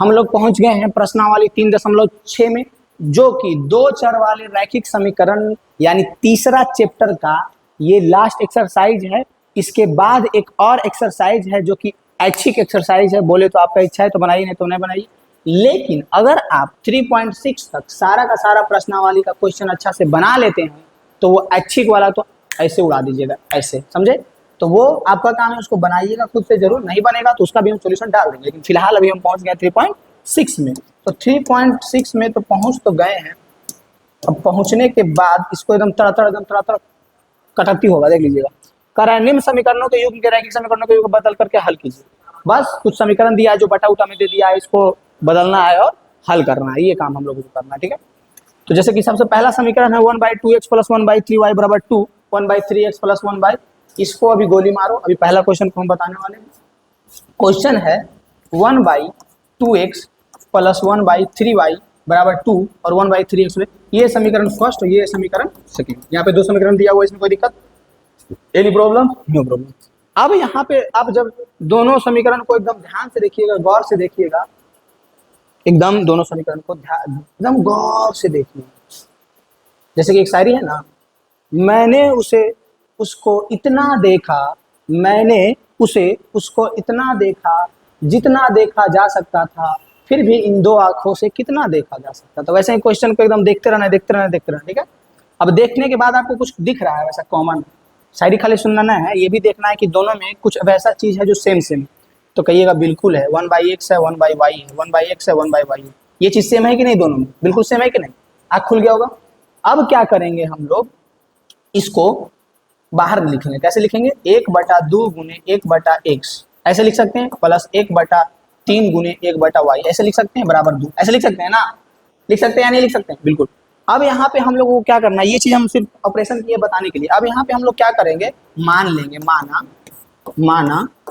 हम लोग पहुंच गए हैं प्रश्नावली 3.6 में, जो कि दो चर वाले रैखिक समीकरण यानी तीसरा चैप्टर का ये लास्ट एक्सरसाइज है। इसके बाद एक और एक्सरसाइज है जो कि ऐच्छिक एक्सरसाइज है, बोले तो आपका इच्छा है तो बनाइए, नहीं तो नहीं बनाइए। लेकिन अगर आप 3.6 तक सारा का सारा प्रश्नावली का क्वेश्चन अच्छा से बना लेते हैं तो वो ऐच्छिक वाला तो ऐसे उड़ा दीजिएगा, ऐसे, समझे? तो वो आपका काम है, उसको बनाइएगा खुद से जरूर, नहीं बनेगा तो उसका भी हम सोल्यूशन डाल देंगे। लेकिन फिलहाल अभी हम पहुंच गए 3.6 में। तो 3.6 में तो पहुंच तो गए हैं। अब पहुंचने के बाद इसको एकदम तड़ा कटती होगा, देख लीजिएगा। कह निम्न समीकरणों के युग्म के रैखिक समीकरणों के युग्म बदल करके हल कीजिए। बस कुछ समीकरण दिया है जो बटा उटा में दे दिया है, इसको बदलना है और हल करना है, ये काम हम लोगों को करना है, ठीक है। तो जैसे कि सबसे पहला समीकरण है 1/2x + 1/3y = 2, 1/3x + 1/, इसको अभी गोली मारो। अभी पहला क्वेश्चन को हम बताने वाले हैं। क्वेश्चन है 1/2x + 1/3y = 2 और 1/3x, ये समीकरण फर्स्ट और ये समीकरण सेकंड। यहाँ पे दो समीकरण दिया हुआ है, इसमें कोई दिक्कत, एनी प्रॉब्लम? No problem. अब यहाँ पे आप जब दोनों समीकरण को एकदम ध्यान से देखिएगा, गौर से देखिएगा, एकदम दोनों समीकरण को एकदम गौर से देखिए। जैसे कि एक शायरी है ना, मैंने उसे उसको इतना देखा, मैंने उसे उसको इतना देखा, जितना देखा जा सकता था, फिर भी इन दो आंखों से कितना देखा जा सकता था। वैसे ही क्वेश्चन को एकदम देखते रहना, ठीक है। अब देखने के बाद आपको कुछ दिख रहा है वैसा कॉमन, शायरी खाली सुनना है, ये भी देखना है कि दोनों में कुछ वैसा चीज है जो सेम, तो कहिएगा बिल्कुल है। 1/x है, 1/y है, 1/x है, 1/y है, ये चीज सेम है कि नहीं? दोनों में बिल्कुल सेम है कि नहीं? आँख खुल गया होगा। अब क्या करेंगे हम लोग, इसको बाहर लिखेंगे। कैसे लिखेंगे? 1/2 × 1/x ऐसे लिख सकते हैं, प्लस 1/3 × 1/y ऐसे लिख सकते हैं, बराबर 2 ऐसे लिख सकते हैं ना? लिख सकते हैं या नहीं लिख सकते हैं? बिल्कुल। अब यहाँ पे हम लोगों को क्या करना है, ये चीज हम सिर्फ ऑपरेशन की है बताने के लिए। अब यहाँ पे हम लोग क्या करेंगे, मान लेंगे, माना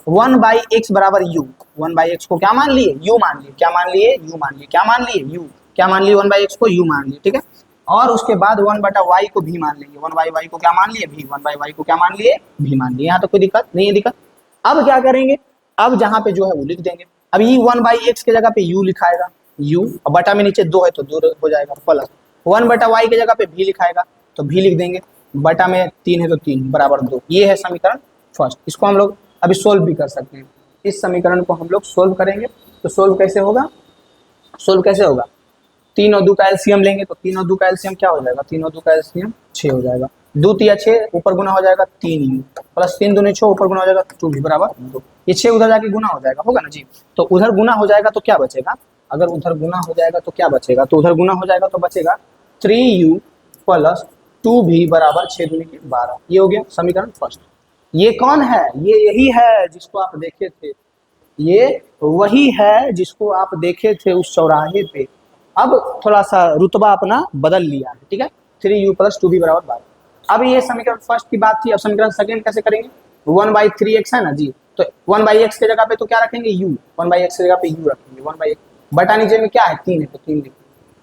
1/x = u। 1/x को क्या मान लिए? u मान लिए। क्या मान लिए? u मान लिए। क्या मान लिए? u। क्या मान लिए? 1/x को u मान लिए, ठीक है। और उसके बाद 1/y को भी मान लेंगे। 1/y को क्या मान लिए? भी। 1/y को क्या मान लिए? भी मान लिए। यहाँ तो कोई दिक्कत नहीं है। दिक्कत अब क्या करेंगे, अब जहाँ पे जो है वो लिख देंगे। अब ये 1/x के जगह पे u लिखाएगा, u, और बटा में नीचे 2 है तो 2 हो जाएगा, प्लस 1/y के जगह पे भी लिखाएगा तो भी लिख देंगे, बटा में 3 है तो 3 बराबर 2। ये है समीकरण फर्स्ट। इसको हम लोग अभी सोल्व भी कर सकते हैं। इस समीकरण को हम लोग सोल्व करेंगे। तो सोल्व कैसे होगा? 3 और 2 का एलसीएम लेंगे तो 3 और 2 का एलसीएम क्या हो जाएगा? 3 और 2 का एलसीएम 6 हो जाएगा। 2 × 6 ऊपर गुना हो जाएगा 3u, प्लस 3 दूनी 6 ऊपर गुना हो जाएगा 2v बराबर 2। ये 6 उधर जाके गुना हो जाएगा, होगा ना जी? तो उधर गुना हो जाएगा तो क्या बचेगा? अगर उधर गुना हो जाएगा तो क्या बचेगा? तो उधर गुना हो जाएगा तो बचेगा 3u + 2v = 6 दूनी 12। ये हो गया समीकरण फर्स्ट। ये कौन है? ये यही है जिसको आप देखे थे, ये वही है जिसको आप देखे थे उस चौराहे पे। अब थोड़ा सा रुतबा अपना बदल लिया है, ठीक है। 3u + 2v = 12। अब ये समीकरण फर्स्ट की बात थी। अब समीकरण सेकंड कैसे करेंगे? 1/3x है ना जी, तो 1/x के जगह पे तो क्या रखेंगे? u। 1/x के जगह पे u रखेंगे। 1/x बटा नीचे में क्या है? 3 है तो 3 लिखेंगे,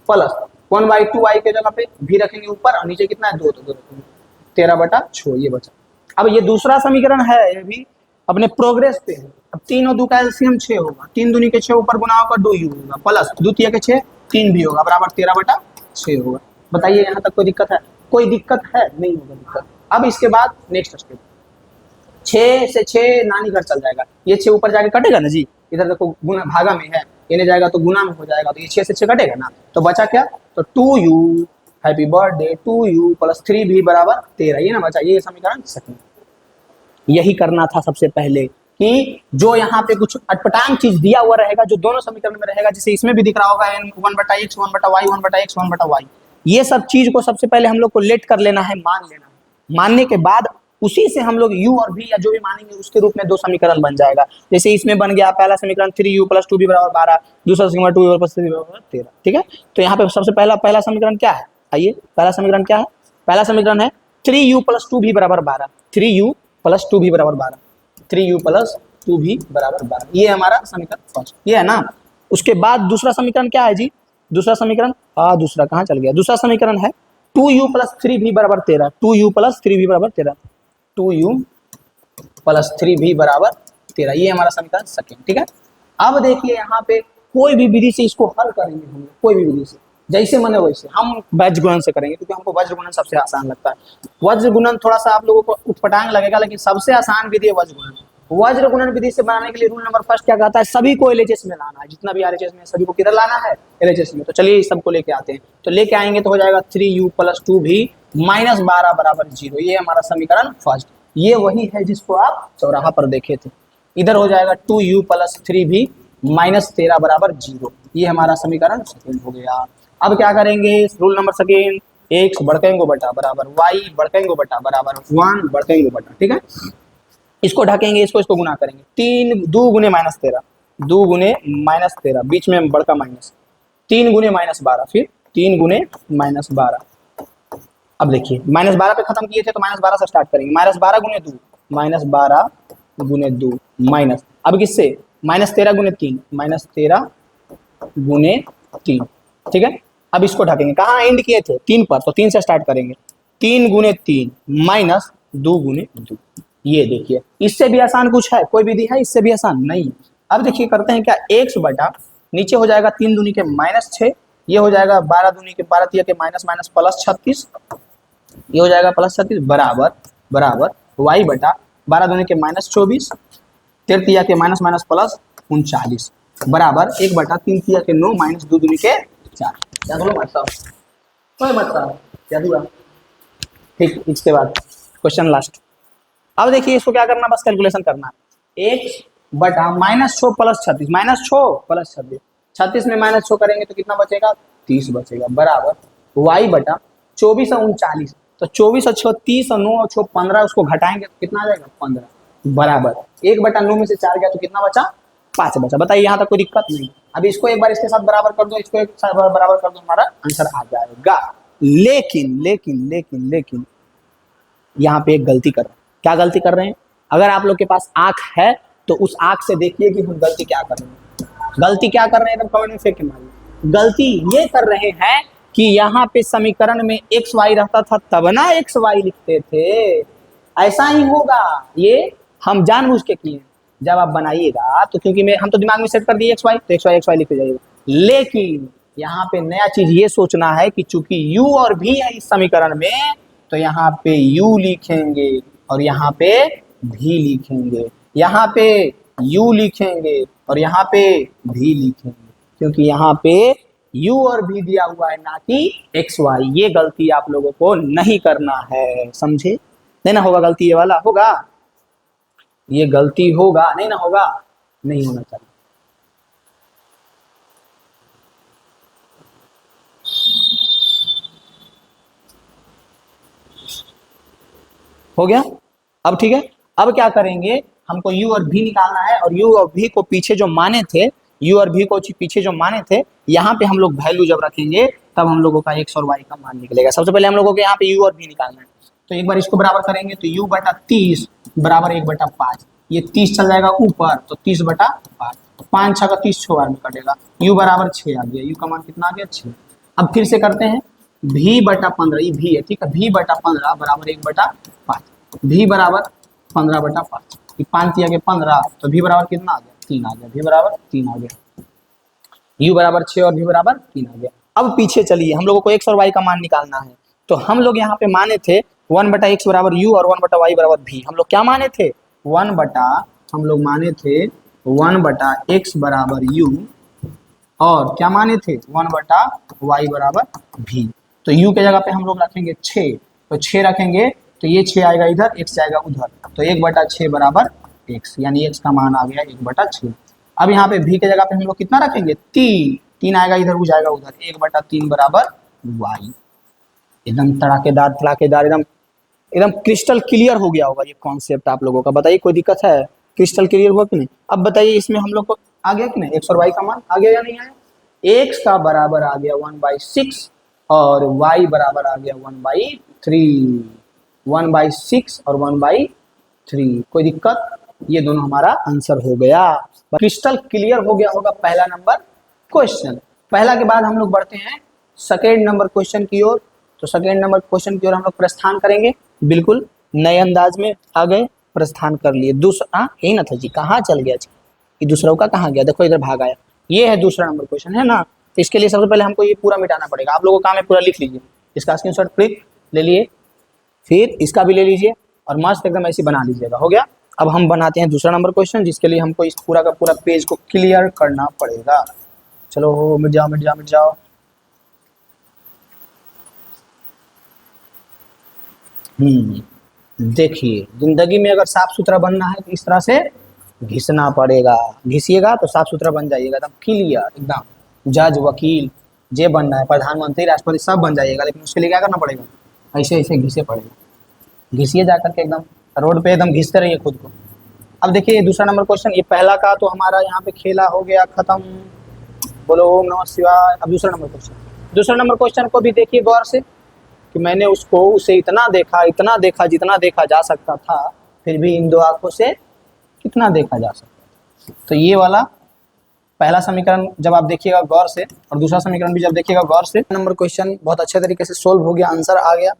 प्लस 1/2y के जगह पे भी रखेंगे ऊपर, और नीचे कितना है? 2 तो 2 रखेंगे, 13/6 ये बचा। अब ये दूसरा समीकरण है, ये भी अपने प्रोग्रेस पे है। अब 3 और 2 का एलसीएम 6 होगा, 3 दूनी के 6 ऊपर गुना होगा 2u होगा, प्लस 2 × 3 = 6, 3 भी होगा, बराबर 13/6 होगा। बताइए यहाँ तक कोई दिक्कत है? कोई दिक्कत है? नहीं होगा दिक्कत। अब इसके बाद नेक्स्ट स्टेप, 6 से 6 नानी घर चल जाएगा, ये 6 ऊपर जाके कटेगा ना जी। इधर देखो गुना भागा में है, ये नहीं जाएगा तो गुना में हो जाएगा, तो ये 6 से 6 कटेगा ना, तो बचा क्या? तो 2u, happy birthday, 2u + 3v = 13, ये ना बचा। ये समीकरण सेकंड। यही करना था सबसे पहले कि जो यहाँ पे कुछ अटपटांग चीज दिया हुआ रहेगा जो दोनों समीकरण में रहेगा, जैसे इसमें भी दिख रहा होगा 1/x 1/y 1/x 1/y, ये सब चीज को सबसे पहले हम लोग को लेट कर लेना है, मान लेना है। मानने के बाद उसी से हम लोग u और v या जो भी मानेंगे उसके रूप में दो समीकरण बन जाएगा। जैसे इसमें बन गया पहला समीकरण 3u + 2v = 12, दूसरा समीकरण 2u + 3v = 13, ठीक है। तो यहाँ पे सबसे पहला समीकरण क्या है? आइए, पहला समीकरण क्या है? पहला समीकरण है 3u + 2v = 12, 3u + 2v = 12, 3u + 2v = 12, ये हमारा समीकरण फर्स्ट, ये है ना। उसके बाद दूसरा समीकरण क्या है जी? दूसरा समीकरण, दूसरा कहाँ चल गया? दूसरा समीकरण है 2u + 3v = 13, 2u + 3v = 13, 2u + 3v = 13, ये हमारा समीकरण सेकंड, ठीक है। अब देखिए यहाँ पे कोई भी विधि से इसको हल करेंगे हम लोग, कोई भी विधि से, जैसे मने वैसे। हम वज्र गुणन से करेंगे क्योंकि हमको वज्र गुणन सबसे आसान लगता है। वज्र गुणन थोड़ा सा आप लोगों को उटपटांग लगेगा, लेकिन सबसे आसान विधि है वज्र गुणन। वज्र गुणन विधि से बनाने के लिए रूल नंबर फर्स्ट क्या कहता है, सभी को एलएचएस में लाना है, जितना भी आरएचएस में सभी को किधर लाना है, एलएचएस में। तो चलिए सबको लेके आते हैं। तो लेके आएंगे तो हो जाएगा 3u + 2v -12 = 0। ये हमारा समीकरण फर्स्ट। ये वही है जिसको आप चौराहा पर देखे थे। इधर हो जाएगा 2u + 3v -13 = 0। ये हमारा समीकरण सेकंड हो गया। अब क्या करेंगे, रूल नंबर सेकंड, x बड़केंगो बटा बराबर y बड़केंगो बटा बराबर 1 बड़केंगो बटा, ठीक है। इसको ढकेंगे, इसको गुना करेंगे। 3 2 गुने -13, 2 गुने -13, बीच में बड़का माइनस, 3 गुने -12, फिर 3 गुने -12। अब देखिए -12 पे खत्म किए थे तो -12 से स्टार्ट करेंगे। -12 गुने 2, -12 गुने 2 माइनस, अब किससे, -13 गुने 3, -13 गुने 3, ठीक है। अब इसको ढकेंगे, कहाँ एंड किए थे, 3 पर, तो 3 से स्टार्ट करेंगे। 3 गुने 3 माइनस 2 गुने 2। ये देखिए, इससे भी आसान कुछ है, कोई विधि है इससे भी आसान नहीं। अब देखिए करते हैं क्या, x बटा नीचे हो जाएगा 3 दूनी के -6, ये हो जाएगा 12 दूनी के 12 तिया के माइनस प्लस 36, ये हो जाएगा प्लस 36 बराबर बराबर y बटा 12 दूनी के -24, 13 तिया के माइनस प्लस 39 बराबर 1 बटा 3 तिया के 9 माइनस 2 दूनी के 4। याद हो मत साहब, कोई मत साहब, याद हुआ, ठीक। इसके बाद क्वेश्चन लास्ट। अब देखिए इसको क्या करना, बस कैलकुलेशन करना है। x बटा -6 + 36, -6 + 36, 36 में -6 करेंगे तो कितना बचेगा, 30 बचेगा बराबर y बटा 24 और 39, तो 24 और 6 30 और 9 और 6 15, उसको घटाएंगे तो कितना आ जाएगा 15 बराबर 1 बटा 9 में से 4 गया तो कितना बचा, 5 बचा। बताइए यहाँ तक कोई दिक्कत नहीं। अब इसको एक बार इसके साथ बराबर कर दो, इसको एक साथ बराबर कर दो, हमारा आंसर आ जाएगा। लेकिन लेकिन लेकिन लेकिन यहाँ पे एक गलती कर रहे हैं। क्या गलती कर रहे हैं, अगर आप लोग के पास आंख है तो उस आंख से देखिए कि हम गलती क्या कर रहे हैं। गलती क्या कर रहे हैं, एकदम कमेंट में फेंक के मारिए। गलती ये कर रहे हैं कि यहाँ पे समीकरण में एक्स वाई रहता था तब ना एक्स वाई लिखते थे, ऐसा ही होगा। ये हम जानबूझ के किए। जब आप बनाइएगा तो क्योंकि हम तो दिमाग में सेट कर दिए एक्स वाई, तो एक्स वाई लिखते जाइएगा। लेकिन यहाँ पे नया चीज ये सोचना है कि चूंकि u और v है इस समीकरण में, तो यहाँ पे u लिखेंगे और यहाँ पे v लिखेंगे, यहाँ पे u लिखेंगे और यहाँ पे v लिखेंगे, क्योंकि यहाँ पे u और v दिया हुआ है ना कि एक्स वाई। ये गलती आप लोगों को नहीं करना है, समझे? नहीं ना होगा गलती, ये वाला होगा, ये गलती होगा, नहीं ना होगा, नहीं होना चाहिए। हो गया? अब ठीक है। अब क्या करेंगे, हमको u और v निकालना है, और u और v को पीछे जो माने थे, u और v को पीछे जो माने थे, यहाँ पे हम लोग वैल्यू जब रखेंगे तब हम लोगों का x और y का मान निकलेगा। सबसे पहले हम लोगों को यहाँ पे u और v निकालना है, तो एक बार इसको बराबर करेंगे तो u बटा 30 बराबर 1 बटा 5, ये 30 चल जाएगा ऊपर तो 30 बटा 5, 5 6 का 30 6 बार में कटेगा, u बराबर 6 आ गया, u का मान कितना आ गया 6। अब फिर से करते हैं, v बटा 15, ये v है, ठीक है, v बटा 15 बराबर 1 बटा 5, v बराबर 15 बटा 5, 5 दिया के 15, तो v बराबर कितना आ गया 3 आ गया, v बराबर 3 आ गया, u बराबर 6 और v बराबर 3 आ गया। अब पीछे चलिए, हम लोगों को x और y का मान निकालना है, तो हम लोग यहाँ पे माने थे 1 बटा x बराबर u और 1 बटा y बराबर v। हम लोग क्या माने थे, 1 बटा, हम लोग माने थे 1 बटा x बराबर u और क्या माने थे 1 बटा y बराबर v। तो u के जगह पे हम लोग रखेंगे 6, तो 6 रखेंगे तो ये 6 आएगा इधर, x जाएगा उधर, तो 1 बटा 6 बराबर x, यानी x का मान आ गया 1 बटा 6। अब यहाँ पे v के जगह पे हम लोग कितना रखेंगे 3, 3 आएगा इधर, वो जाएगा उधर, 1 बटा 3 बराबर y। एकदम तड़ाकेदार तड़ाकेदार, एकदम एकदम क्रिस्टल क्लियर हो गया होगा ये कॉन्सेप्ट आप लोगों का। बताइए कोई दिक्कत है, क्रिस्टल क्लियर हुआ कि नहीं? अब बताइए इसमें हम लोग को आ गया कि नहीं, एक्स और वाई का मान आ गया या नहीं आया? एक्स का बराबर आ गया 1/6 और वाई बराबर आ गया 1/3, 1/6 और 1/3। कोई दिक्कत? ये दोनों हमारा आंसर हो गया, क्रिस्टल क्लियर हो गया होगा पहला नंबर क्वेश्चन। पहला के बाद हम लोग बढ़ते हैं सेकेंड नंबर क्वेश्चन की ओर। तो सेकेंड नंबर क्वेश्चन की ओर हम लोग प्रस्थान करेंगे, बिल्कुल नए अंदाज में आ गए, प्रस्थान कर लिए। दूसरा यही ना था जी, कहाँ चल गया जी, ये दूसरा का कहाँ गया, देखो इधर भाग आया। ये है दूसरा नंबर क्वेश्चन, है ना। तो इसके लिए सबसे पहले हमको ये पूरा मिटाना पड़ेगा। आप लोगों का काम है पूरा लिख लीजिए, इसका स्क्रीनशॉट क्लिक ले लिए, फिर इसका भी ले लीजिए और मस्त एकदम ऐसे बना लीजिएगा। हो गया। अब हम बनाते हैं दूसरा नंबर क्वेश्चन, जिसके लिए हमको इस पूरा का पूरा पेज को क्लियर करना पड़ेगा। चलो हो, मिट जाओ मिट जाओ मिट जाओ। देखिए, जिंदगी में अगर साफ सुथरा बनना है तो इस तरह से घिसना पड़ेगा। घिसिएगा तो साफ सुथरा बन जाइएगा, एकदम क्लियर, एकदम जज वकील जे बनना है, प्रधानमंत्री राष्ट्रपति सब बन जाइएगा। लेकिन उसके लिए क्या करना पड़ेगा, ऐसे ऐसे घिसे पड़ेगा। घिसिए जाकर के एकदम रोड पे एकदम घिसते रहिए खुद को। अब देखिए दूसरा नंबर क्वेश्चन, ये पहला का तो हमारा यहाँ पे खेला हो गया खत्म। बोलो ओम नमः शिवाय। अब दूसरा नंबर क्वेश्चन, दूसरा नंबर क्वेश्चन को भी देखिए गौर से कि मैंने उसे इतना देखा जितना देखा जा सकता था, फिर भी इन दो आंखों से कितना देखा जा सकता। तो ये वाला पहला समीकरण जब आप देखिएगा गौर से, और दूसरा समीकरण भी जब देखिएगा गौर से, नंबर क्वेश्चन बहुत अच्छे तरीके से सोल्व हो गया, आंसर आ गया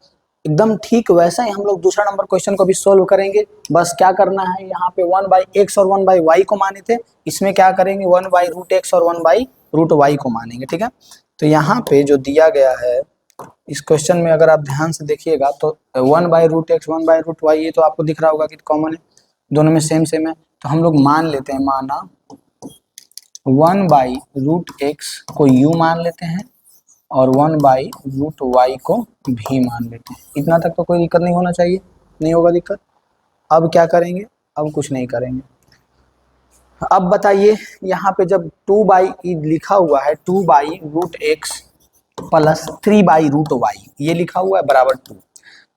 एकदम ठीक। वैसा ही हम लोग दूसरा नंबर क्वेश्चन को भी सोल्व करेंगे। बस क्या करना है, यहाँ पे 1/x और 1/y को माने थे, इसमें क्या करेंगे 1/√x और 1/√y को मानेंगे। ठीक है, तो यहाँ पे जो दिया गया है इस क्वेश्चन में अगर आप ध्यान से देखिएगा तो 1/√x 1/√y, ये तो आपको दिख रहा होगा कि कॉमन है, दोनों में सेम सेम है। तो हम लोग मान लेते हैं, माना 1/√x को u मान लेते हैं और 1/√y को भी मान लेते हैं। इतना तक तो कोई दिक्कत नहीं होना चाहिए, नहीं होगा दिक्कत। अब क्या करेंगे, अब कुछ नहीं करेंगे। अब बताइए, यहाँ पे जब 2/e लिखा हुआ है, 2/√x प्लस 3/√y ये लिखा हुआ है बराबर 2,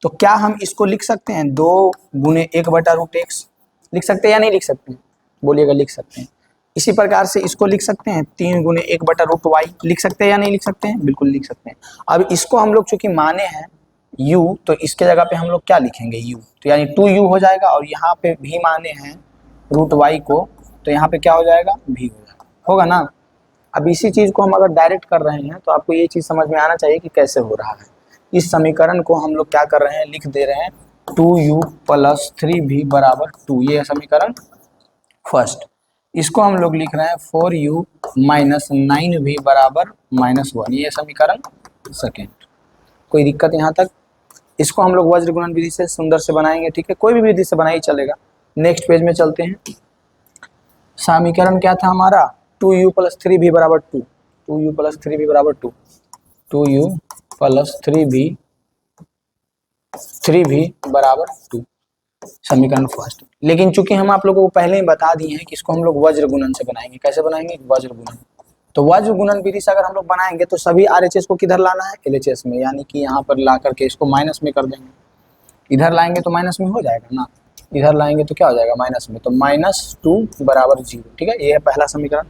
तो क्या हम इसको लिख सकते हैं 2 गुने 1/√x लिख सकते हैं या नहीं लिख सकते हैं, बोलिएगा लिख सकते हैं। इसी प्रकार से इसको लिख सकते हैं 3 गुने 1/√y लिख सकते हैं या नहीं लिख सकते हैं, बिल्कुल लिख सकते हैं। अब इसको हम लोग चूंकि माने हैं u, तो इसके जगह पे हम लोग क्या लिखेंगे u, तो यानी 2u हो जाएगा, और यहाँ पे भी माने हैं √y को, तो यहाँ पे क्या हो जाएगा भी हो जाएगा, होगा ना। अब इसी चीज को हम अगर डायरेक्ट कर रहे हैं तो आपको ये चीज समझ में आना चाहिए कि कैसे हो रहा है। इस समीकरण को हम लोग क्या कर रहे हैं, लिख दे रहे हैं 2u प्लस 3v बराबर 2, ये है समीकरण फर्स्ट। इसको हम लोग लिख रहे हैं 4u माइनस 9v बराबर -1, ये समीकरण सेकेंड। कोई दिक्कत यहाँ तक। इसको हम लोग वज्र गुणन विधि से सुंदर से बनाएंगे, ठीक है, कोई भी विधि से बनाई चलेगा। नेक्स्ट पेज में चलते हैं। समीकरण क्या था हमारा, 2u प्लस 3v बराबर 2, 2u प्लस 3v बराबर 2, 2u प्लस 3v बराबर 2, समीकरण फर्स्ट। लेकिन चूंकि हम आप लोगों को पहले ही बता दिए हैं कि इसको हम लोग वज्र गुणन से बनाएंगे। कैसे बनाएंगे, वज्र गुणन। तो वज्र गुणन विधि से अगर हम लोग बनाएंगे तो सभी RHS को किधर लाना है, LHS में, यानी कि यहाँ पर ला करके इसको माइनस में कर देंगे। इधर लाएंगे तो माइनस में हो जाएगा ना, इधर लाएंगे तो क्या हो जाएगा माइनस में, तो -2 बराबर 0। ठीक है, ये है पहला समीकरण।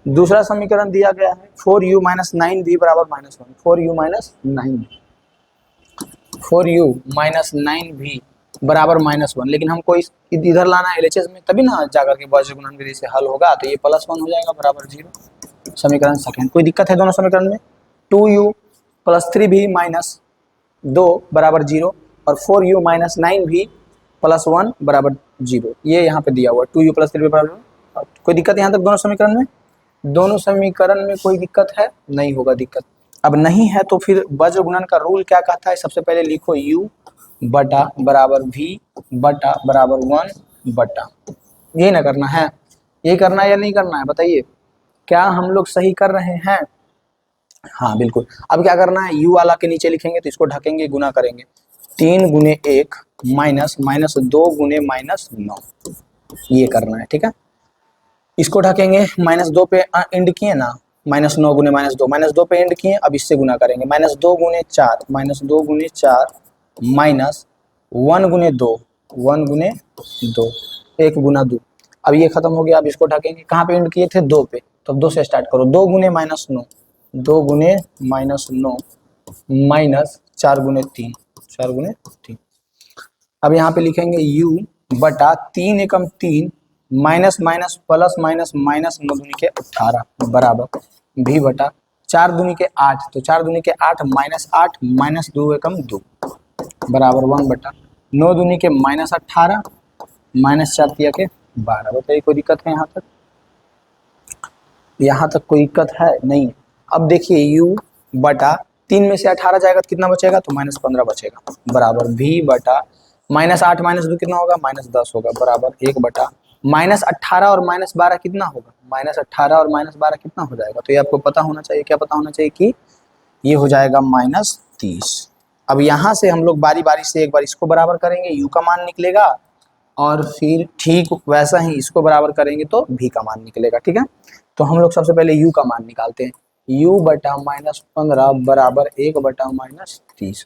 दूसरा समीकरण दिया गया है 4u माइनस 9v बराबर -1, 4u माइनस 9v बराबर -1। लेकिन हमको इस इधर लाना है LHS में, तभी ना जाकर के वज्र गुणन विधि से हल होगा, तो ये +1 हो जाएगा बराबर 0, समीकरण सेकेंड। कोई दिक्कत है दोनों समीकरण में। 2u प्लस 3v माइनस 2 बराबर 0 और 4u माइनस 9v प्लस 1 बराबर 0, ये यहाँ पे दिया हुआ 2u प्लस 3v बराबर। कोई दिक्कत यहाँ तक दोनों समीकरण में, दोनों समीकरण में कोई दिक्कत है, नहीं होगा दिक्कत। अब नहीं है तो फिर वज्र गुणन का रूल क्या कहता है, सबसे पहले लिखो u बटा बराबर v बटा बराबर 1 बटा, ये ना करना है, ये करना है या नहीं करना है बताइए, क्या हम लोग सही कर रहे हैं, हाँ बिल्कुल। अब क्या करना है, u वाला के नीचे लिखेंगे तो इसको ढकेंगे, गुना करेंगे, 3 गुने 1 माइनस -2 गुने -9, ये करना है। ठीक है, इसको ढकेंगे, -2 पे एंड किए ना, -9 गुने -2 पे एंड किए। अब इससे गुना करेंगे, -2 गुने 4 -2 गुने 4 माइनस 1 गुने 2 1 गुने 2 1 गुना 2। अब ये खत्म हो गया। अब इसको ढकेंगे, कहाँ पे एंड किए थे 2 पे, तो अब 2 से स्टार्ट करो, 2 गुने -9 2 गुने -9 माइनस 4 गुने 3 4 गुने 3। अब यहाँ पे लिखेंगे u बटा 3 एकम 3 minus minus plus minus minus 9 दूनी के 18 बराबर v बटा 4 दूनी के 8, तो 4 दूनी के 8 -8 माइनस 2 एकम 2 बराबर 1 बटा 9 दूनी के -18 माइनस 4 तिया के 12। बताइए कोई दिक्कत है यहाँ तक। यहाँ तक कोई दिक्कत है नहीं। अब देखिए u बटा 3 में से 18 जाएगा तो कितना बचेगा, तो -15 बचेगा, बराबर v बटा -8 -2 कितना होगा, -10 होगा, बराबर 1 बटा -18 और -12 कितना होगा, -18 और -12 कितना हो जाएगा। तो ये आपको पता होना चाहिए, क्या पता होना चाहिए कि ये हो जाएगा -30। अब यहाँ से हम लोग बारी बारी से एक बार इसको बराबर करेंगे, u का मान निकलेगा, और फिर ठीक वैसा ही इसको बराबर करेंगे तो v का मान निकलेगा। ठीक है, तो हम लोग सबसे पहले u का मान निकालते हैं। u बटा -15 बराबर 1 बटा -30।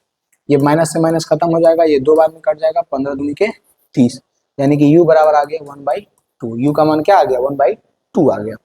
ये माइनस से माइनस खत्म हो जाएगा, ये 2 बार में कट जाएगा, 15 दूनी के 30, यानी कि u बराबर आ गया 1/2। u का मान क्या आ गया, 1/2 आ गया।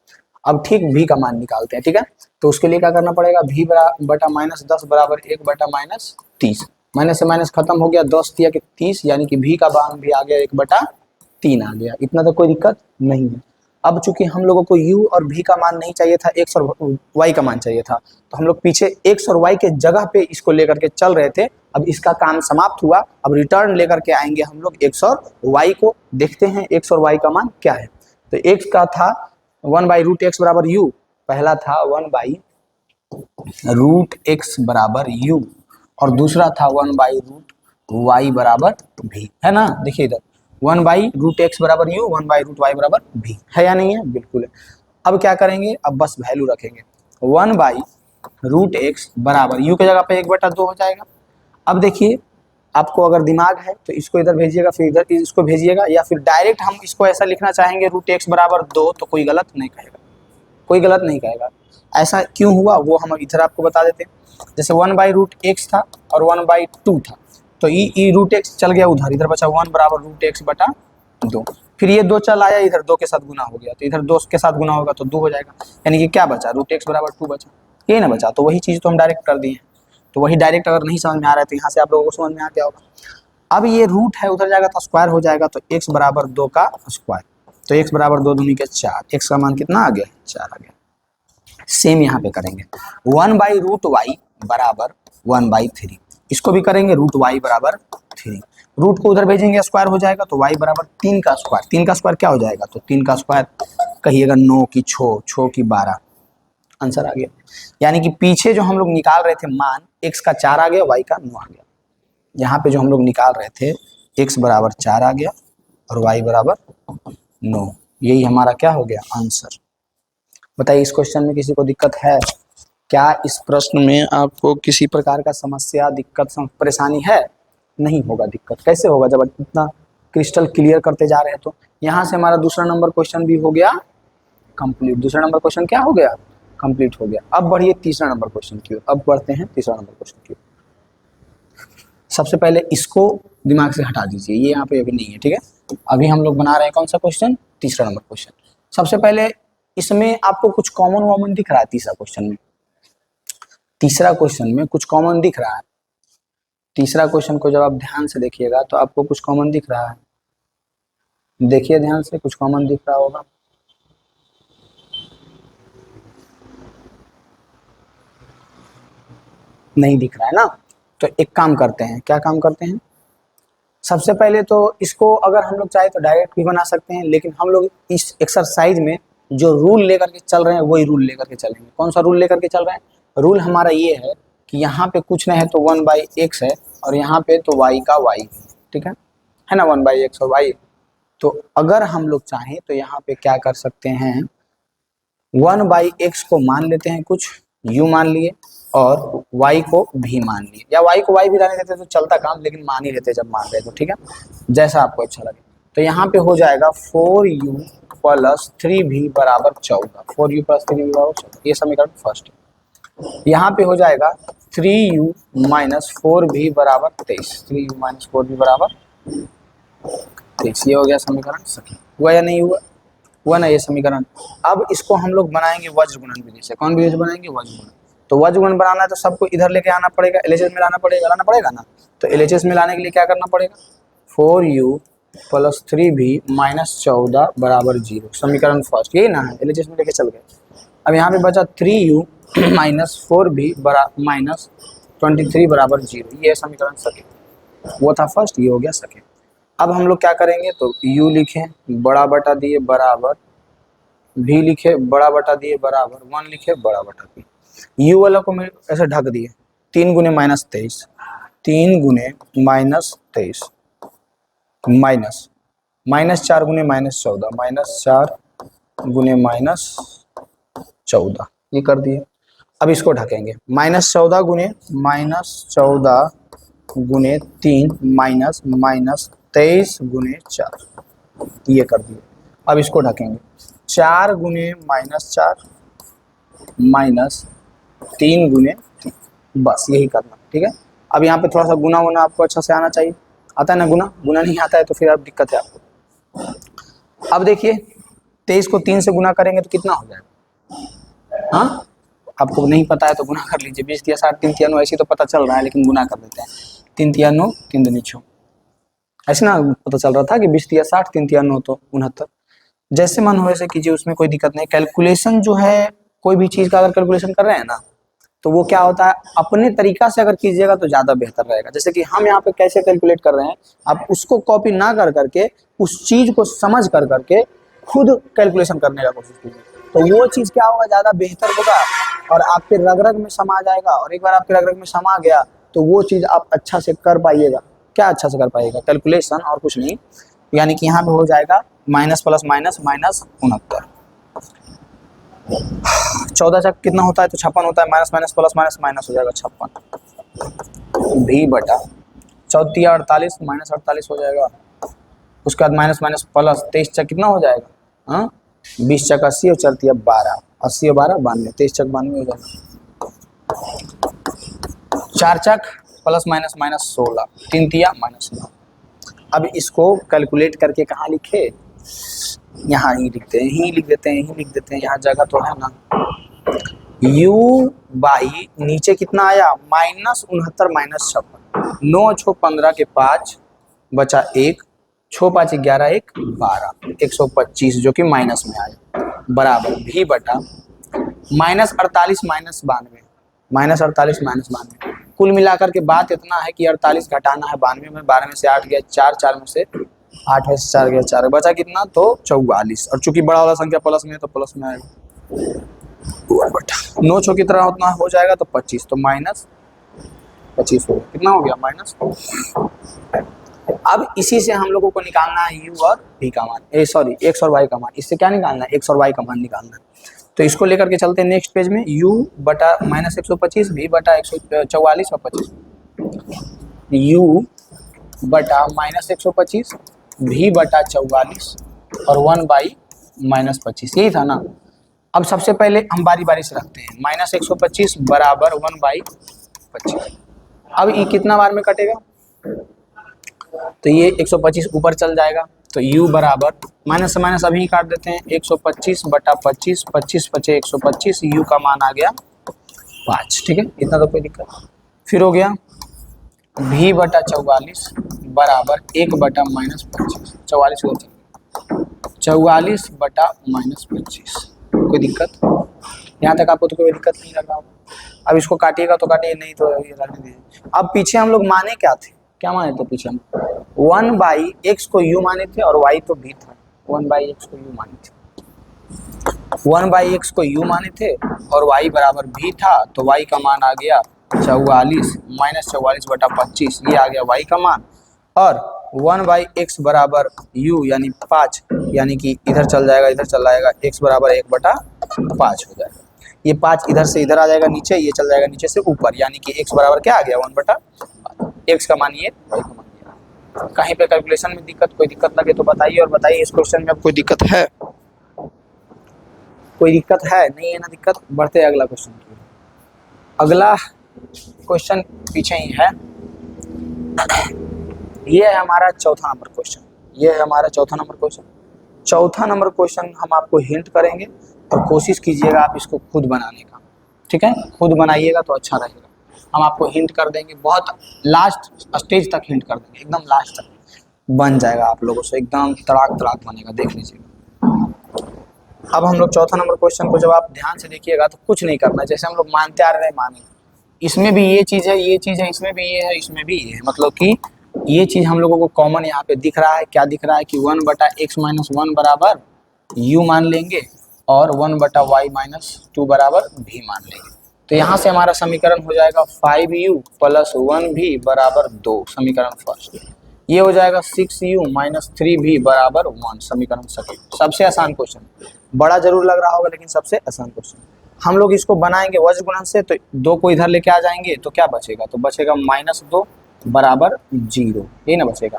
अब ठीक v का मान निकालते हैं। ठीक है, तो उसके लिए क्या करना पड़ेगा, v बटा -10 बराबर 1 बटा -30। माइनस से माइनस खत्म हो गया, 10 दिया कि 30, यानी कि v का मान भी आ गया 1/3 आ गया। इतना तो कोई दिक्कत नहीं है। अब चूंकि हम लोगों को u और v का मान नहीं चाहिए था, x और y का मान चाहिए था, तो हम लोग पीछे x और y के जगह पे इसको लेकर के चल रहे थे। अब इसका काम समाप्त हुआ, अब रिटर्न लेकर के आएंगे हम लोग x और y को। देखते हैं x और y का मान क्या है। तो x का था 1/√x बराबर u, पहला था 1/√x बराबर u, और दूसरा था 1/√y बराबर v, है ना। देखिए इधर 1/√x बराबर u, 1/√y बराबर v, है या नहीं है, बिल्कुल है। अब क्या करेंगे, अब बस वैल्यू रखेंगे, 1/√x बराबर u के जगह पे 1/2 हो जाएगा। अब देखिए, आपको अगर दिमाग है तो इसको इधर भेजिएगा, फिर इधर इसको भेजिएगा, या फिर डायरेक्ट हम इसको ऐसा लिखना चाहेंगे √x बराबर 2, तो कोई गलत नहीं कहेगा, कोई गलत नहीं कहेगा। ऐसा क्यों हुआ वो हम इधर आपको बता देते हैं। जैसे 1/√x था और 1/2 था, तो ई √x चल गया उधर, इधर बचा 1 बराबर √x बटा 2। फिर ये 2 चल आया इधर, 2 के साथ गुना हो गया, तो इधर 2 के साथ गुना होगा तो 2 हो जाएगा, यानी कि क्या बचा, √x बराबर 2 बचा, ये ना बचा। तो वही चीज़ तो हम डायरेक्ट कर दिए। तो वही डायरेक्ट अगर नहीं समझ में आ रहा है तो यहाँ से आप लोगों को समझ में आ गया होगा। अब ये रूट है उधर जाएगा तो स्क्वायर हो जाएगा, तो x बराबर 2 का स्क्वायर, तो x बराबर 2 दूनी के 4, x का मान कितना आ गया, 4 आ गया। सेम यहाँ पे करेंगे, 1/√y बराबर 1/3, इसको भी करेंगे √y बराबर 3, रूट को उधर भेजेंगे स्क्वायर हो जाएगा, तो y बराबर 3 का स्क्वायर, 3 का स्क्वायर क्या हो जाएगा, तो 3 का स्क्वायर कहिएगा 9 की 6 की 12, आंसर आ गया। यानी कि पीछे जो हम लोग निकाल रहे थे मान, x का 4 आ गया, y का 9 आ गया। यहाँ पे जो हम लोग निकाल रहे थे x बराबर 4 आ गया और y बराबर 9, यही हमारा क्या हो गया, आंसर। बताइए इस क्वेश्चन में किसी को दिक्कत है क्या, इस प्रश्न में आपको किसी प्रकार का समस्या, दिक्कत, परेशानी है? नहीं होगा दिक्कत, कैसे होगा जब इतना क्रिस्टल क्लियर करते जा रहे हैं। तो यहाँ से हमारा दूसरा नंबर क्वेश्चन भी हो गया कंप्लीट। दूसरा नंबर क्वेश्चन क्या हो गया, कंप्लीट हो गया। अब बढ़िए तीसरा नंबर क्वेश्चन की ओर, अब बढ़ते हैं तीसरा नंबर क्वेश्चन की ओर। सबसे पहले इसको दिमाग से हटा दीजिए, ये यहाँ पे अभी नहीं है, ठीक है। अभी हम लोग बना रहे हैं कौन सा क्वेश्चन, तीसरा नंबर क्वेश्चन। सबसे पहले इसमें आपको कुछ कॉमन वॉमन दिख रहा है, तीसरा क्वेश्चन में, तीसरा क्वेश्चन में कुछ कॉमन दिख रहा है। तीसरा क्वेश्चन को जब आप ध्यान से देखिएगा तो आपको कुछ कॉमन दिख रहा है, देखिए ध्यान से, कुछ कॉमन दिख रहा होगा। नहीं दिख रहा है ना, तो एक काम करते हैं, क्या काम करते हैं, सबसे पहले तो इसको अगर हम लोग चाहे तो डायरेक्ट भी बना सकते हैं, लेकिन हम लोग इस एक्सरसाइज में जो रूल लेकर के चल रहे हैं वही रूल लेकर के चलेंगे। कौन सा रूल लेकर के चल रहे हैं, रूल हमारा ये है कि यहाँ पे कुछ नहीं है तो 1/x है, और यहाँ पे तो y का y, ठीक है ना, 1/x और y। तो अगर हम लोग चाहें तो यहाँ पे क्या कर सकते हैं, 1/x को मान लेते हैं, कुछ u मान लिए, और y को भी मान लिए, या y को y भी रहने देते तो चलता काम, लेकिन मान ही लेते जब मान रहे तो, ठीक है, जैसा आपको अच्छा लगे। तो यहाँ पे हो जाएगा 4u + 3v बराबर 14, 4u + 3v बराबर 14, ये समीकरण फर्स्ट है। यहाँ पे हो जाएगा 3u - 4v बराबर 23, 3u - 4v बराबर 23, ये हो गया समीकरण सही। हुआ या नहीं हुआ, हुआ ना ये समीकरण। अब इसको हम लोग बनाएंगे वज्र गुणन विधि से। कौन विधि से बनाएंगे, वज्र गुणन। तो वज्र गुणन बनाना है तो सबको इधर लेके आना पड़ेगा, एलएचएस में लाना पड़ेगा ना। तो एलएचएस में लाने के लिए क्या करना पड़ेगा, 4u + 3v - 14 बराबर 0, समीकरण फर्स्ट, यही ना है, एलएचएस में लेके चल गए। अब यहाँ पे बचा 3u - 4v - 23 बराबर 0, ये समीकरण सेकंड, वो था फर्स्ट, ये हो गया सेकंड। अब हम लोग क्या करेंगे, तो u लिखें, बड़ा बटा दिए बराबर भी लिखे बड़ा बटा दिए बराबर 1 लिखे बड़ा बटा पी। यू वाला को मैं ऐसे ढक दिए 3 गुने -23, 3 गुने -23 माइनस -4 गुने -14 -4 गुने -14 ये कर दिए। अब इसको ढकेंगे -14 गुने -14 गुने 3 -23 गुने 4 ये कर दिए। अब इसको ढकेंगे 4 गुने -4 -3 गुने 3 बस यही करना। ठीक है, अब यहाँ पे थोड़ा सा गुना वुना आपको अच्छा से आना चाहिए। आता है ना गुना? गुना नहीं आता है तो फिर अब दिक्कत है आपको। अब देखिए 23 को 3 से गुना करेंगे तो कितना हो जाएगा? हाँ, आपको नहीं पता है तो गुना कर लीजिए। 20 तिया 60 3 तिया 9 ऐसे तो पता चल रहा है, लेकिन गुना कर देते हैं। 3 तिया 9 3 दूनी 6 ऐसे ना पता चल रहा था कि 20 तिया 60 3 तिया 9 तो 69। जैसे मन हो वैसे कीजिए, उसमें कोई दिक्कत नहीं। कैलकुलेशन जो है कोई भी चीज़ का अगर कैलकुलेशन कर रहे हैं ना तो वो क्या होता है, अपने तरीका से अगर कीजिएगा तो ज़्यादा बेहतर रहेगा। जैसे कि हम यहाँ पे कैसे कैलकुलेट कर रहे हैं, आप उसको कॉपी ना कर करके उस चीज़ को समझ कर करके खुद कैलकुलेशन करने का कोशिश कीजिए, तो वो चीज़ क्या होगा, ज़्यादा बेहतर होगा और आपके रग रग में समा जाएगा। और एक बार आपके रग रग में समा गया तो वो चीज़ आप अच्छा से कर पाइएगा। क्या अच्छा से कर पाइएगा? कैलकुलेशन, और कुछ नहीं। यानी कि यहाँ पे हो जाएगा माइनस प्लस माइनस -69। 14 चक कितना होता है तो 56 होता है। Minus minus plus minus minus हो जाएगा 56 भी बटा 14 48 -48 हो जाएगा। उसके बाद माइनस माइनस प्लस 23 चक कितना हो जाएगा? हाँ, 20 चक 80 और 4 तिया 12, 80 और 12 92, 23 चक 92 हो जाएगा। 4 चक प्लस माइनस -16, 3 तिया -9। अब इसको कैलकुलेट करके कहाँ लिखे? यहाँ ही लिखते हैं, यहीं लिख देते हैं, यहीं लिख देते हैं, यहाँ जगह तो है ना। u बाई नीचे कितना आया? -69 -56, 9 छो 15 के 5 बचा 1, 6 5 11 1 12, 125 जो कि माइनस में आया बराबर भी बटा -48 -92, -48 कुल मिलाकर के बात इतना है कि 48 घटाना है 92 में, 12 में से 8 गया 4, 4 में से 8 में से 4 गया 4, बचा कितना? तो 44। और चूंकि बड़ा वाला संख्या प्लस में है तो प्लस में आएगा बटा 9 छो की तरह उतना हो जाएगा तो 25, तो -25 हो गया। कितना हो गया? माइनस। अब इसी से हम लोगों को निकालना है u और v का मान, सॉरी x और y का मान। इससे क्या निकालना है? x और y का मान निकालना है। तो इसको लेकर के चलते हैं नेक्स्ट पेज में। u बटा -125 v बटा 144 और 25, u बटा -125 v बटा 44 और 1 बाई -25, यही था ना। अब सबसे पहले हम बारी बारी से रखते हैं। -125 बराबर 1 बाई 25। अब ये कितना बार में कटेगा? तो ये 125 ऊपर चल जाएगा, तो u बराबर माइनस से माइनस अभी काट देते हैं। 125 बटा 25, 25 पचे 125, u का मान आ गया 5। ठीक है, इतना तो कोई दिक्कत। फिर हो गया v बटा 44 बराबर 1 बटा -25, 44 को 44 बटा -25, कोई दिक्कत? यहाँ तक आपको तो कोई दिक्कत नहीं लग रहा होगा। अब इसको काटिएगा तो काटिए, नहीं तो ये रहने दीजिए। अब पीछे हम लोग माने क्या थे? क्या माने थे पीछे हम? 1 बाई एक्स को u माने थे और y तो भी था। 1 बाई एक्स को u माने थे, 1 बाई एक्स को u माने थे और y बराबर भी था, तो y का मान आ गया 44 -44 बटा 25, ये आ गया y का मान। और 1 बाई एक्स बराबर u यानी 5, यानी कि इधर चल जाएगा इधर चल जाएगा, x बराबर 1 बटा 5 हो जाएगा। ये 5 इधर से इधर आ जाएगा नीचे, ये चल जाएगा नीचे से ऊपर, यानी कि x बराबर क्या आ गया? 1 बटा 5। x का मान ये, y का मान ये। कहीं पे कैलकुलेशन में दिक्कत, कोई दिक्कत लगे तो बताइए। और बताइए इस क्वेश्चन में अब कोई दिक्कत है? कोई दिक्कत है? नहीं है ना दिक्कत। बढ़ते अगला क्वेश्चन की। अगला क्वेश्चन पीछे ही है। ये है हमारा चौथा नंबर क्वेश्चन। ये है हमारा चौथा नंबर क्वेश्चन। चौथा नंबर क्वेश्चन हम आपको हिंट करेंगे और कोशिश कीजिएगा आप इसको खुद बनाने का। ठीक है, खुद बनाइएगा तो अच्छा रहेगा। हम आपको हिंट कर देंगे, बहुत लास्ट स्टेज तक हिंट कर देंगे, एकदम लास्ट तक बन जाएगा आप लोगों से, एकदम तड़ाक तड़ाक बनेगा, देख लीजिएगा। अब हम लोग चौथा नंबर क्वेश्चन को जब आप ध्यान से देखिएगा तो कुछ नहीं करना, जैसे हम लोग मानते आ रहे हैं माने। इसमें भी ये चीज़ है, ये चीज़ है, इसमें भी ये है, इसमें भी ये है। मतलब कि ये चीज़ हम लोगों को कॉमन यहाँ पे दिख रहा है। क्या दिख रहा है कि 1 बटा x माइनस 1 बराबर u मान लेंगे और 1/y - 2 बराबर v मान लेंगे। तो यहाँ से हमारा समीकरण हो जाएगा 5u + 1v बराबर 2, समीकरण फर्स्ट। ये हो जाएगा 6u - 3v बराबर 1, समीकरण सेकंड। सबसे आसान क्वेश्चन, बड़ा जरूर लग रहा होगा लेकिन सबसे आसान क्वेश्चन। हम लोग इसको बनाएंगे वज्र गुणन से, तो 2 को इधर लेके आ जाएंगे तो क्या बचेगा, तो बचेगा -2 बराबर 0, ये ना बचेगा।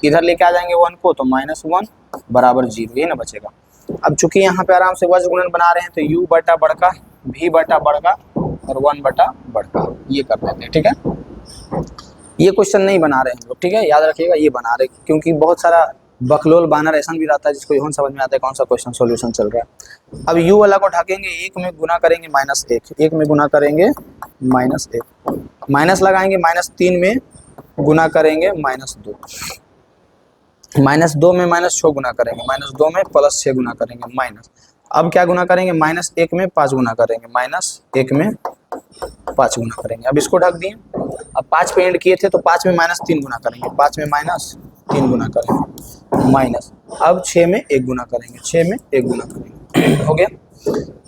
इधर लेके आ जाएंगे 1 को तो -1 बराबर 0, ये ना बचेगा। अब चूंकि यहाँ पे आराम से वज्र गुणन बना रहे हैं तो u बटा बड़का v बटा बड़का और 1 बटा बड़का ये कर देते हैं, ठीक है। ये क्वेश्चन नहीं बना रहे हैं हम लोग, ठीक है, याद रखिएगा ये बना रहे, क्योंकि बहुत सारा बकलोल बानर ऐसा भी रहता है जिसको यही समझ में आता है कौन सा क्वेश्चन सॉल्यूशन चल रहा है। अब u वाला को ढकेंगे, 1 में गुना करेंगे -1, 1 में गुना करेंगे -1, माइनस लगाएंगे -3 में गुना करेंगे -2, -2 में -6 गुना करेंगे, -2 में +6 गुना करेंगे माइनस। अब क्या गुना करेंगे, -1 में 5 गुना करेंगे, -1 में 5 गुना करेंगे। अब इसको ढक दिए। अब 5 पे एंड किए थे तो 5 में -3 गुना करेंगे, 5 में -3 गुना करेंगे माइनस। अब 6 में 1 गुना करेंगे, 6 में 1 गुना करेंगे हो गया।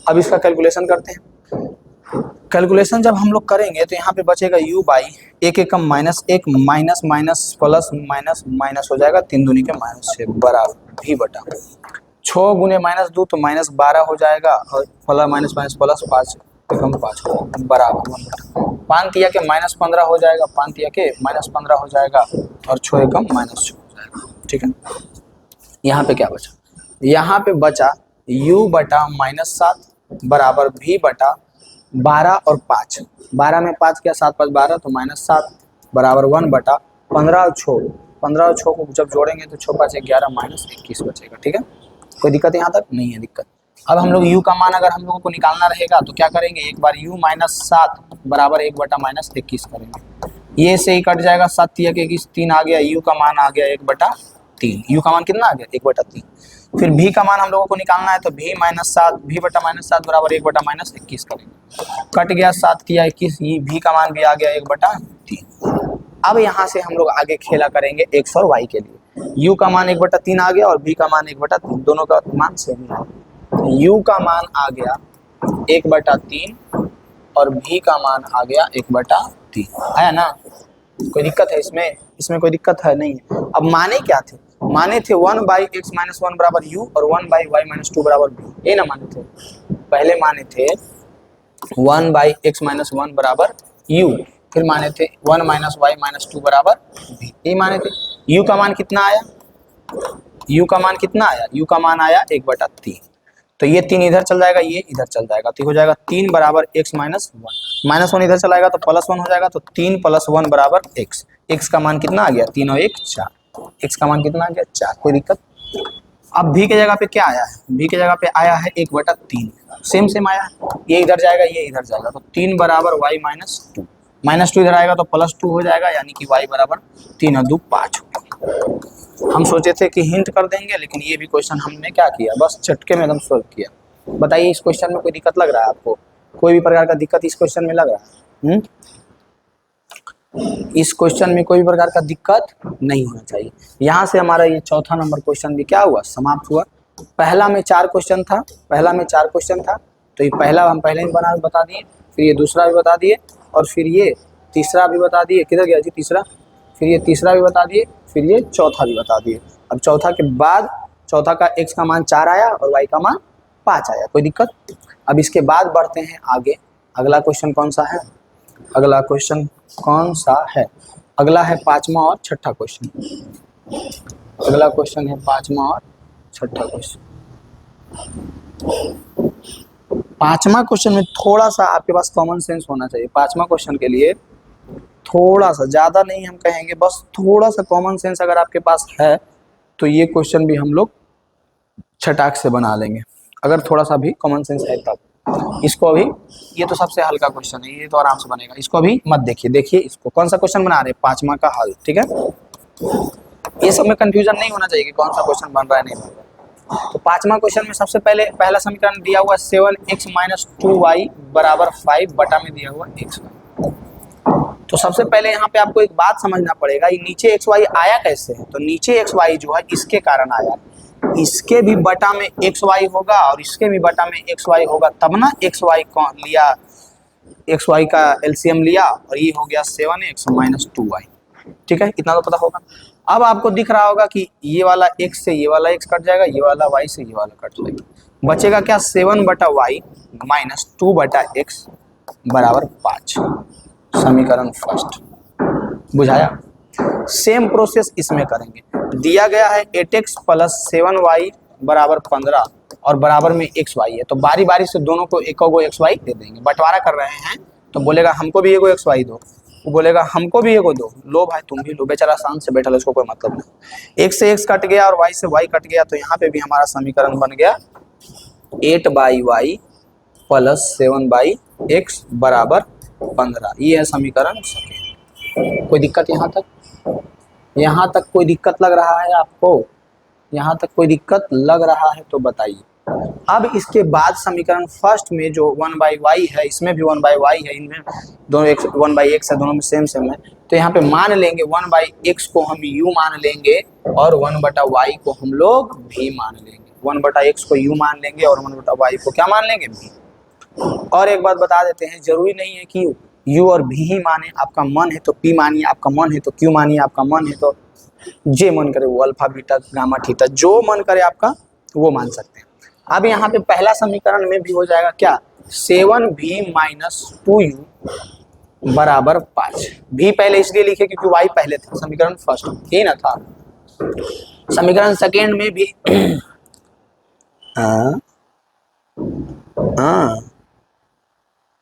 अब इसका कैलकुलेशन करते हैं। कैलकुलेशन जब हम लोग करेंगे तो यहाँ पे बचेगा u by 1 Ekam -1 minus minus plus minus minus हो जाएगा 3 दूनी के -6 बराबर v बटा 6 गुने -2 तो -12 हो जाएगा और प्लस माइनस माइनस प्लस 5 एकम 5 बराबर 1 बटा 5 तिया के -15 हो जाएगा, 5 तिया के -15 हो जाएगा और 6 एकम -6 हो जाएगा, ठीक है। यहाँ पे क्या बचा, यहाँ पे बचा u बटा -7 बराबर v बटा 12 और 5, 12 में 5 किया 7 5 12 तो -7 बराबर 1 बटा 15 और 6, 15 और 6 को जब जोड़ेंगे तो 6 5 11 -21 बचेगा, ठीक है। कोई दिक्कत यहाँ तक नहीं है दिक्कत। अब हम लोग u का मान अगर हम लोगों को निकालना रहेगा तो क्या करेंगे, एक बार u -7 बराबर 1 बटा -21 करेंगे, ये से ही कट जाएगा, 7 तिया के 21 3 आ गया, u का मान आ गया 1 बटा 3, u का मान कितना आ गया 1 बटा 3। फिर v का मान हम लोगों को निकालना है तो v बटा -7 बराबर 1 बटा -21 करेंगे, कट गया 7 तिया 21, ये v का मान भी आ गया 1 बटा 3। अब यहाँ से हम लोग आगे खेला करेंगे x और y के लिए। u का मान 1 बटा 3 आ गया और v का मान 1 बटा 3, दोनों का मान सेम है। u का मान आ गया 1 बटा 3 और v का मान आ गया 1 बटा 3, आया ना। कोई दिक्कत है इसमें, इसमें कोई दिक्कत है नहीं। अब माने क्या थे, माने थे 1/x - 1 बराबर u और 1/y - 2 बराबर v, ये ना माने थे। पहले माने थे 1/x - 1 बराबर u, फिर माने थे 1 - y - 2 बराबर v, ये माने थे। u का मान कितना आया, u का मान कितना आया, u का मान आया 1 बटा 3, तो ये 3 इधर चल जाएगा, ये इधर चल जाएगा, तो हो जाएगा 3 बराबर x - 1, -1 इधर चलाएगा तो +1 हो जाएगा, तो 3 + 1 बराबर x, x का मान कितना आ गया 3 और 1 4, x का मान कितना आ गया 4, कोई दिक्कत। अब v के जगह पे क्या आया है, v के जगह पे आया है 1 बटा 3, सेम आया है, ये इधर जाएगा ये इधर जाएगा, तो 3 बराबर y - 2, -2 इधर आएगा तो +2 हो जाएगा, यानी कि y बराबर 3 और 2 5 हो गया। हम सोचे थे कि हिंट कर देंगे, लेकिन ये भी क्वेश्चन हमने क्या किया, बस चटके में एकदम सॉल्व किया। बताइए इस क्वेश्चन में कोई दिक्कत लग रहा है आपको, कोई भी प्रकार का दिक्कत इस क्वेश्चन में लग रहा है? इस क्वेश्चन में कोई भी प्रकार का दिक्कत नहीं होना चाहिए। यहाँ से हमारा ये चौथा नंबर क्वेश्चन भी क्या हुआ, समाप्त हुआ। पहला में 4 क्वेश्चन था, तो ये पहला हम पहले ही बता दिए, फिर ये दूसरा भी बता दिए और फिर ये तीसरा भी बता दिए, किधर गया जी तीसरा, फिर ये तीसरा भी बता दिए, फिर ये चौथा भी बता दिए। अब चौथा के बाद चौथा का x का मान 4 आया और y का मान 5 आया, कोई दिक्कत। अब इसके बाद बढ़ते हैं आगे, अगला क्वेश्चन कौन सा है, अगला क्वेश्चन कौन सा है, अगला है 5वां और 6ठा क्वेश्चन। अगला क्वेश्चन है 5वां और 6ठा क्वेश्चन। 5वां क्वेश्चन में थोड़ा सा आपके पास कॉमन सेंस होना चाहिए। 5वां क्वेश्चन के लिए थोड़ा सा, ज़्यादा नहीं हम कहेंगे, बस थोड़ा सा कॉमन सेंस अगर आपके पास है तो ये क्वेश्चन भी हम लोग छटाक से बना लेंगे, अगर थोड़ा सा भी कॉमन सेंस है तब। इसको अभी, ये तो सबसे हल्का क्वेश्चन है, ये तो आराम से बनेगा, इसको अभी मत देखिए। देखिए इसको, कौन सा क्वेश्चन बना रहे हैं, 5वां का हल, ठीक है। ये सब में कंफ्यूजन नहीं होना चाहिए कि कौन सा क्वेश्चन बन रहा है नहीं बन रहा है। तो 5वां क्वेश्चन में सबसे पहले पहला समीकरण दिया हुआ 7x - 2y बराबर 5 बटा में दिया हुआ x। तो सबसे पहले यहाँ पे आपको एक बात समझना पड़ेगा, ये नीचे xy आया कैसे है, तो नीचे xy जो है इसके कारण आया। इसके भी बटा में एक्स वाई होगा और इसके भी बटा में एक्स वाई होगा, तब ना एक्स वाई कौन लिया, एक्स वाई का एलसीएम लिया और ये हो गया 7x माइनस 2y। ठीक है, इतना तो पता होगा। अब आपको दिख रहा होगा कि ये वाला x से ये वाला x कट जाएगा, ये वाला y से ये वाला कट जाएगा, बचेगा क्या 7 बटा वाई माइनस 2 बटा एक्स बराबर 5। समीकरण फर्स्ट बुझाया। सेम प्रोसेस इसमें करेंगे। दिया गया है 8x प्लस 7y बराबर 15 और बराबर में एक्स वाई है, तो बारी बारी से दोनों को एक एक्स वाई दे देंगे। बंटवारा कर रहे हैं तो बोलेगा हमको भी एगो एक्स वाई दो, वो बोलेगा हमको भी एगो दो, लो भाई तुम भी लो, बेचारा शांत से बैठा लो, इसको कोई मतलब नहीं। एक्स से एक्स कट गया और वाई से वाई कट गया, तो यहाँ पे भी हमारा समीकरण बन गया 8/y प्लस 7/x बराबर 15। ये है समीकरण। कोई दिक्कत यहाँ तक? यहाँ तक कोई दिक्कत लग रहा है आपको? यहाँ तक कोई दिक्कत लग रहा है तो बताइए। अब इसके बाद समीकरण फर्स्ट में जो 1/y है, इसमें भी 1/y है, इनमें दोनों x 1/x है, दोनों में सेम सेम है, तो यहाँ पे मान लेंगे 1/x को हम u मान लेंगे और 1/y को हम लोग v मान लेंगे। 1/x को u मान लेंगे और 1/y को क्या मान लेंगे, v। और एक बात बता देते हैं, जरूरी नहीं है कि u और v ही माने, आपका मन है तो p मानिए, आपका मन है तो q मानिए, आपका मन है तो जे मन करे वो अल्फा बीटा गामा थीटा, जो मन करे आपका वो मान सकते हैं। अब यहाँ पे पहला समीकरण में भी हो जाएगा क्या, 7v माइनस 2u बराबर 5। भी पहले इसलिए लिखे क्योंकि y पहले था, समीकरण फर्स्ट ही ना था। समीकरण सेकेंड में भी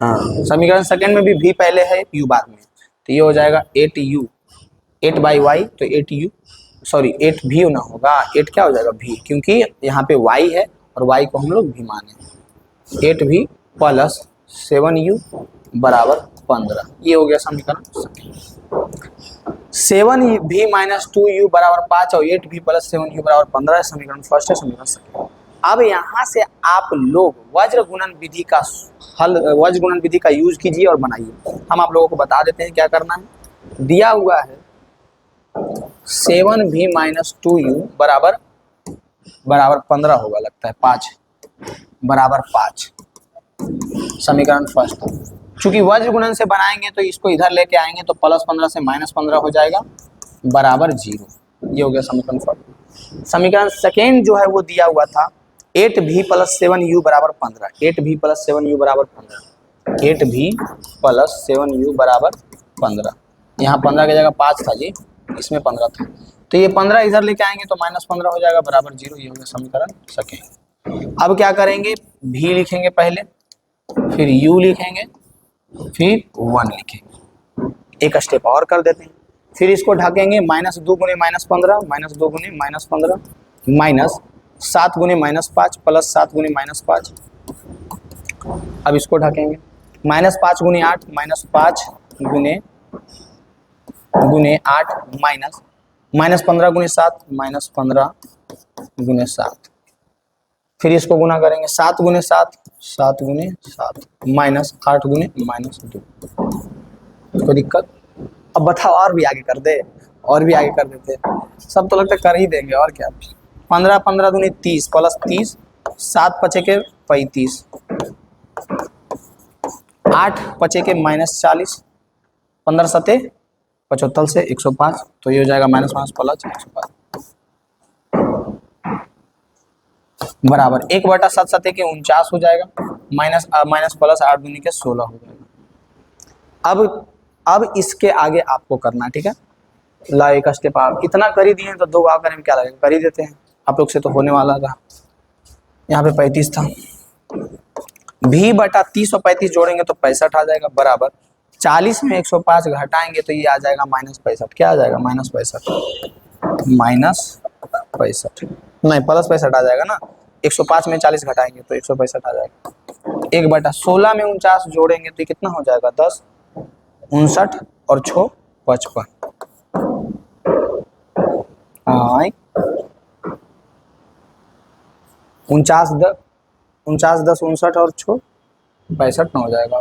समीकरण सेकेंड में भी v पहले है u बाद में, तो ये हो जाएगा 8u 8/y, तो 8u सॉरी 8v ना होगा, 8 क्या हो जाएगा v, क्योंकि यहाँ पे y है और y को हम लोग v माने। 8v प्लस 7u बराबर 15। ये हो गया समीकरण। 7v माइनस 2u बराबर 5 और 8v प्लस 7u बराबर 15 समीकरण फर्स्ट है। समीकरण सेकेंड। अब यहाँ से आप लोग वज्र गुणन विधि का हल, वज्र गुणन विधि का यूज कीजिए और बनाइए। हम आप लोगों को बता देते हैं क्या करना है। दिया हुआ है 7v माइनस 2u बराबर 15 होगा, लगता है 5 बराबर 5 समीकरण फर्स्ट। चूंकि वज्र गुणन से बनाएंगे तो इसको इधर लेके आएंगे तो प्लस 15 से माइनस 15 हो जाएगा बराबर 0। ये हो गया समीकरण फर्स्ट। समीकरण सेकेंड जो है वो दिया हुआ था 8v प्लस 7u बराबर 15। 8v प्लस 7u बराबर 15। 8v प्लस 7u बराबर 15। यहाँ 15 की जगह 5 था जी, इसमें 15 था, तो ये 15 इधर लेके आएंगे तो माइनस 15 हो जाएगा बराबर 0। ये हो गया समीकरण सेकेंड। अब क्या करेंगे, v लिखेंगे पहले, फिर u लिखेंगे, फिर 1 लिखेंगे। एक स्टेप और कर देते हैं, फिर इसको ढकेंगे -2 गुने -15 -2 गुने -15 माइनस 7 गुने -5 प्लस 7 गुने -5। अब इसको ढकेंगे -5 गुने 8 -5 गुने 8 माइनस 15 गुने 7 -15 गुने 7। फिर इसको गुना करेंगे 7 गुने 7 7 गुने 7 माइनस 8 गुने -2। कोई दिक्कत? अब बताओ और भी आगे कर दे, और भी आगे कर देते, सब तो लगता है कर ही देंगे और क्या। 15 15 दूनी 30 प्लस 30 7 पचे के 35 8 पचे के -40 15 सते 75 से 105, तो ये हो जाएगा माइनस प्लस 105 बराबर 1/7 सते के 49 हो जाएगा माइनस प्लस 8 दूनी के 16 हो जाएगा। अब इसके आगे आपको करना है, ठीक है। ला एक स्टेप आप इतना कर ही दिए तो 2 आ करें क्या लगेगा, कर ही देते हैं, आप लोग से तो होने वाला था। यहाँ पे 35 था, v बटा 30 और 35 जोड़ेंगे तो 65 आ जाएगा बराबर 40 में 105 घटाएंगे तो ये आ जाएगा -65। क्या आ जाएगा -65 नहीं प्लस 65 आ जाएगा ना। 105 में 40 घटाएंगे तो 165 आ जाएगा। 1/16 में 49 जोड़ेंगे तो कितना हो जाएगा 10 59 और 6 55। 49 10 59 और 6 65 ना हो जाएगा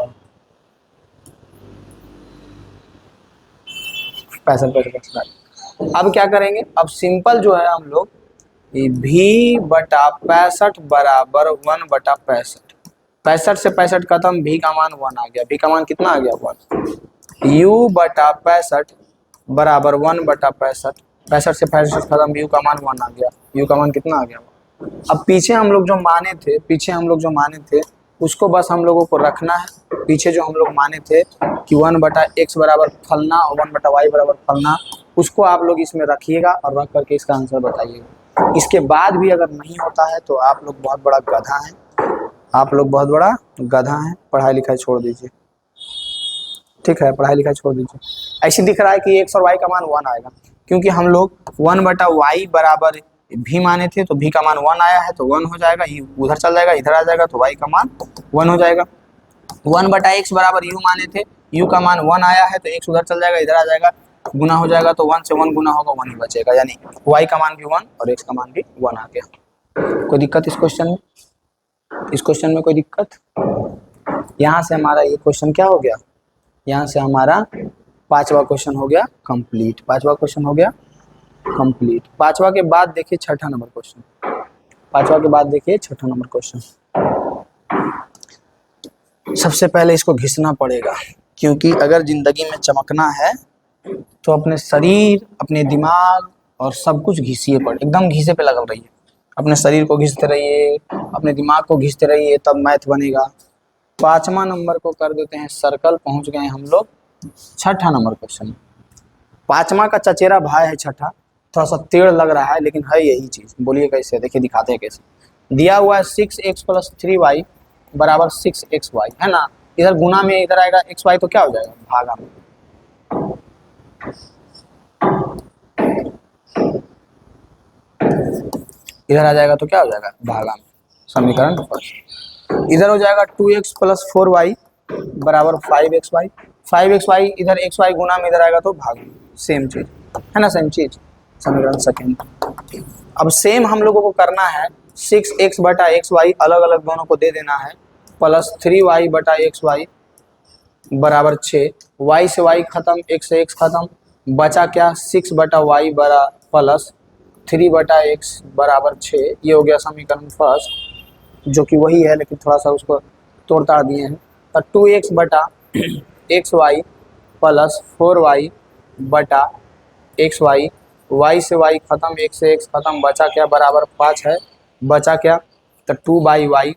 65। अब क्या करेंगे, अब सिंपल जो है हम लोग भी बटा 65 बराबर 1/65। 65 से 65 खत्म, भी का मान 1 आ गया। भी का मान कितना आ गया 1। u बटा 65 बराबर 1/65। 65 से 65 खत्म, u का मान 1 आ गया। u का मान कितना आ गया। अब पीछे हम लोग जो माने थे उसको बस हम लोगों को रखना है। पीछे जो हम लोग माने थे कि 1/x बराबर फलना और 1/y बराबर फलना, उसको आप लोग इसमें रखिएगा और रख करके इसका आंसर बताइएगा। इसके बाद भी अगर नहीं होता है तो आप लोग बहुत बड़ा गधा हैं, आप लोग बहुत बड़ा गधा हैं। पढ़ाई लिखाई छोड़ दीजिए, ठीक है, पढ़ाई लिखाई छोड़ दीजिए। ऐसे दिख रहा है कि x और y का मान 1 आएगा, क्योंकि हम लोग 1/y बराबर भी माने थे, तो भी का मान 1 आया है तो 1 हो जाएगा। ये उधर चल जाएगा, इधर आ जाएगा तो y का मान 1 हो जाएगा। 1/x बराबर u माने थे, u का मान 1 आया है तो x उधर चल जाएगा, इधर आ जाएगा, गुना हो जाएगा तो 1 से 1 गुना होगा, 1 ही बचेगा, यानी y का मान भी 1 और x का मान भी 1 आ गया। कोई दिक्कत इस क्वेश्चन में? इस क्वेश्चन में कोई दिक्कत? यहाँ से हमारा ये क्वेश्चन क्या हो गया, यहाँ से हमारा 5वां क्वेश्चन हो गया कंप्लीट। 5वां क्वेश्चन हो गया कंप्लीट। 5वां के बाद देखिए 6ठा नंबर क्वेश्चन। 5वां के बाद देखिए 6ठा नंबर क्वेश्चन। सबसे पहले इसको घिसना पड़ेगा, क्योंकि अगर जिंदगी में चमकना है तो अपने शरीर, अपने दिमाग और सब कुछ घिसिए पड़े, एकदम घिसे पे लगा रहिए। अपने शरीर को घिसते रहिए, अपने दिमाग को घिसते रहिए, तब मैथ बनेगा। 5वां नंबर को कर देते हैं सर्कल। पहुंच गए हम लोग 6ठा नंबर क्वेश्चन। 5वां का चचेरा भाई है 6ठा, थोड़ा सा टेढ़ लग रहा है लेकिन है यही चीज। बोलिए कैसे, देखिए दिखाते हैं कैसे। दिया हुआ है 6x + 3y बराबर 6xy, है ना। इधर गुना में इधर आएगा xy तो क्या हो जाएगा, भागा में। इधर आ जाएगा तो क्या हो जाएगा, भागा में। समीकरण फर्स्ट। इधर हो जाएगा 2x + 4y बराबर 5xy। 5xy इधर xy गुना में इधर आएगा तो भाग, सेम चीज है ना, सेम चीज। समीकरण सेकेंड। अब सेम हम लोगों को करना है 6x बटा xy अलग अलग दोनों को दे देना है, प्लस 3y बटा xy बराबर 6। y से y खत्म, x से x खत्म, बचा क्या 6 बटा y बरा प्लस 3 बटा x बराबर 6। ये हो गया समीकरण फर्स्ट, जो कि वही है लेकिन थोड़ा सा उसको तोड़ ताड़ दिए हैं। तो 2x बटा xy प्लस 4y बटा xy, y से y खत्म, x से x खत्म, बचा क्या बराबर 5 है। बचा क्या, तो 2/y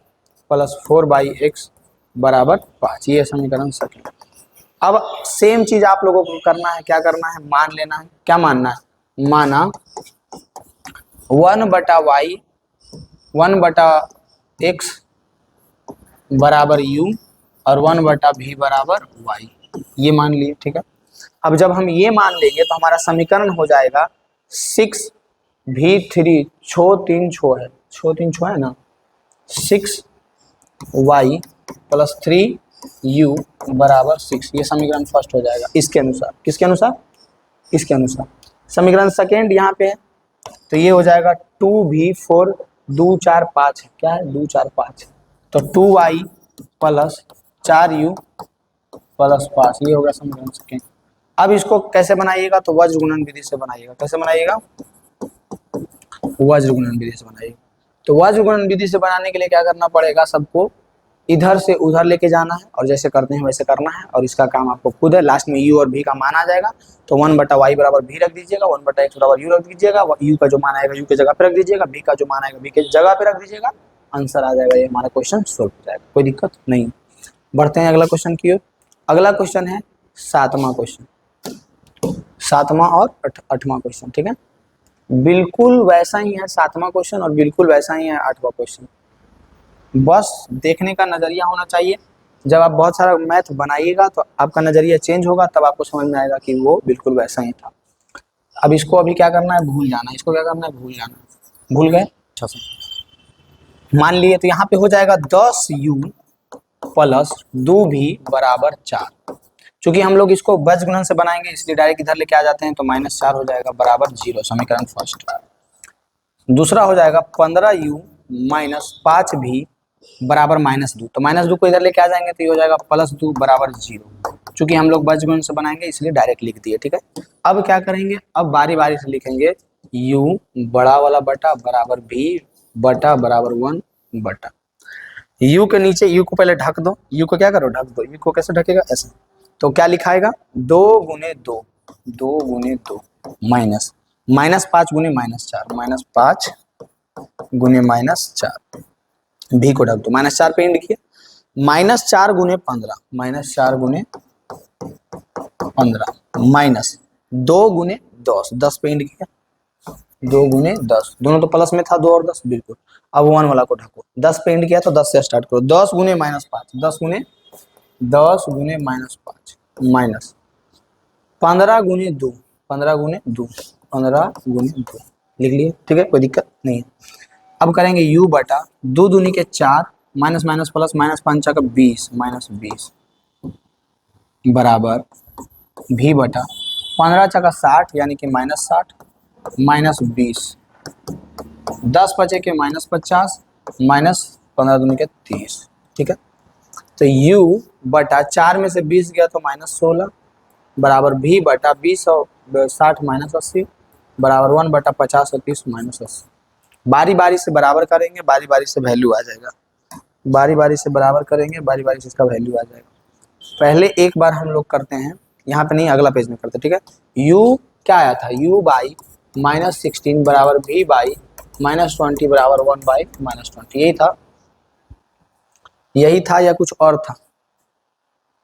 प्लस 4/x बराबर 5। ये समीकरण सेकंड। अब सेम चीज आप लोगों को करना है, क्या करना है, मान लेना है। क्या मानना है, माना 1/y 1/x बराबर u और 1/v बराबर y, ये मान लिए, ठीक है। अब जब हम ये मान लेंगे तो हमारा समीकरण हो जाएगा 6v3 छो 3 छो है, छो 3 छो है ना, 6y प्लस 3u बराबर 6। ये समीकरण फर्स्ट हो जाएगा इसके अनुसार। किसके अनुसार, इसके अनुसार। समीकरण सेकेंड यहाँ पे है तो ये हो जाएगा 2v4 2 4 5 है, क्या है 2 4 5, तो 2y प्लस 4u प्लस 5। ये होगा समीकरण सेकेंड। अब इसको कैसे बनाइएगा, तो वज्र गुणन विधि से बनाइएगा। कैसे बनाइएगा, वज्र गुणन विधि से बनाइएगा। तो वज्र गुणन विधि से बनाने के लिए क्या करना पड़ेगा, सबको इधर से उधर लेके जाना है और जैसे करते हैं वैसे करना है, और इसका काम आपको खुद है। लास्ट में u और v का मान आ जाएगा तो 1/y बराबर v रख दीजिएगा, 1/x बराबर u रख दीजिएगा, u का जो मान आएगा u के जगह पे रख दीजिएगा, v का जो मान आएगा v के जगह पे रख दीजिएगा, आंसर आ जाएगा। ये हमारा क्वेश्चन सोल्व हो जाएगा, कोई दिक्कत नहीं। बढ़ते हैं अगला क्वेश्चन की ओर। अगला क्वेश्चन है 7वां क्वेश्चन, 7वां और 8वां क्वेश्चन, ठीक है। बिल्कुल वैसा ही है 7वां क्वेश्चन और बिल्कुल वैसा ही है 8वां क्वेश्चन। बस देखने का नजरिया होना चाहिए। जब आप बहुत सारा मैथ बनाइएगा तो आपका नजरिया चेंज होगा, तब आपको समझ में आएगा कि वो बिल्कुल वैसा ही था। अब इसको अभी क्या करना है, भूल जाना। इसको क्या करना है, भूल जाना। भूल गए, अच्छा से मान लिए तो यहाँ पे हो जाएगा 10u प्लस 2v बराबर 4। चूंकि हम लोग इसको वज्र गुणन से बनाएंगे इसलिए डायरेक्ट इधर लेके आ जाते हैं, तो -4 हो जाएगा बराबर 0, समीकरण फर्स्ट। दूसरा हो जाएगा 15u माइनस 5v बराबर -2, तो -2 को इधर लेके आ जाएंगे तो ये हो जाएगा +2 बराबर 0। चूंकि हम लोग वज्र गुणन से बनाएंगे इसलिए डायरेक्ट लिख दिए, ठीक है। अब क्या करेंगे, अब बारी बारी से लिखेंगे यू बड़ा वाला बटा बराबर भी बटा बराबर 1 बटा यू के नीचे यू को पहले ढक दो, यू को क्या करो ढक दो, यू को कैसे ढकेगा ऐसे, तो क्या लिखाएगा 2 गुने 2 माइनस -5 गुने -4 -5 गुने -4 भी को ढक दो, -4 पे इंड किया -4 गुने 15 -4 गुने 15 माइनस 2 गुने 10 10 पे इंड किया 2 गुने 10 दोनों तो प्लस में था 2 और 10 बिल्कुल। अब 1 वाला को ढको 10 पे इंड किया तो 10 से स्टार्ट करो 10 गुने -5 10 गुने -5 माइनस 15 गुने 2 15 गुने 2 15 गुने 2 लिख लिए, ठीक है कोई दिक्कत नहीं है। अब करेंगे u बटा 2 दूनी के 4 माइनस माइनस प्लस -5 का 20 -20 बराबर भी बटा 15 का 60 यानी कि -60 -20 10 बचे के -50 -15 दूनी के 30, ठीक है। तो u बटा 4 में से 20 गया तो -16 बराबर भी बटा 20 और 60 -80 बराबर 1 बटा 50 और 30 -80। बारी बारी से बराबर करेंगे, बारी बारी से वैल्यू आ जाएगा, बारी बारी से बराबर करेंगे, बारी बारी से इसका वैल्यू आ जाएगा। पहले एक बार हम लोग करते हैं, यहाँ पे नहीं अगला पेज में करते, ठीक है। u क्या आया था u बाई -16 बराबर v बाई -20 बराबर 1 बाई -20 यही था या कुछ और था?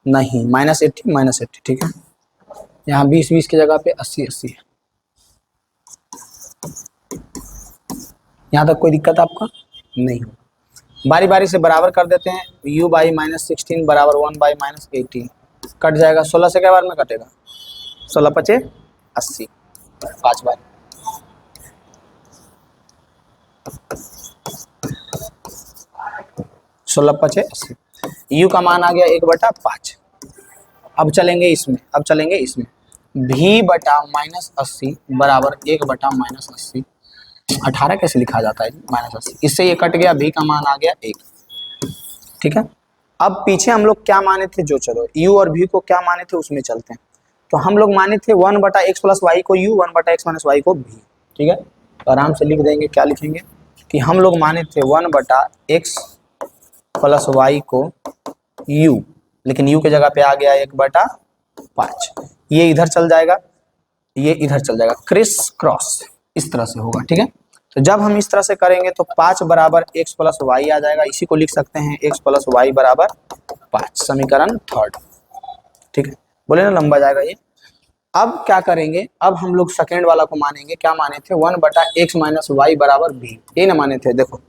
नहीं, -80 ठीक है। यहाँ 20 की जगह पे 80 है। यहाँ तक कोई दिक्कत आपका नहीं होगा। बारी बारी से बराबर कर देते हैं। u बाई -16 बराबर 1 बाई -18 कट जाएगा। 16 से क्या बार में कटेगा? 16 पचे 80 5 बार। सोलह पचे 80 u का मान आ गया 1/5। अब चलेंगे इसमें भी बटा -80 बराबर 1/-80 18 कैसे लिखा जाता है -80, इससे ये कट गया, भी का मान आ गया 1, ठीक है। अब पीछे हम लोग क्या माने थे, जो चलो u और v को क्या माने थे उसमें चलते हैं। तो हम लोग माने थे 1/x + y को u 1/x - y को v, ठीक है। तो आराम से लिख देंगे, क्या लिखेंगे कि हम लोग माने थे 1/x + y को u, लेकिन u के जगह पे आ गया 1/5। ये इधर चल जाएगा, ये इधर चल जाएगा, क्रिस क्रॉस इस तरह से होगा, ठीक है। तो जब हम इस तरह से करेंगे तो 5 बराबर x + y आ जाएगा। इसी को लिख सकते हैं x + y बराबर 5, समीकरण 3, ठीक है। बोले ना लंबा जाएगा ये। अब क्या करेंगे, अब हम लोग सेकेंड वाला को मानेंगे। क्या माने थे? 1/x - y बराबर v, ये ना माने थे, देखो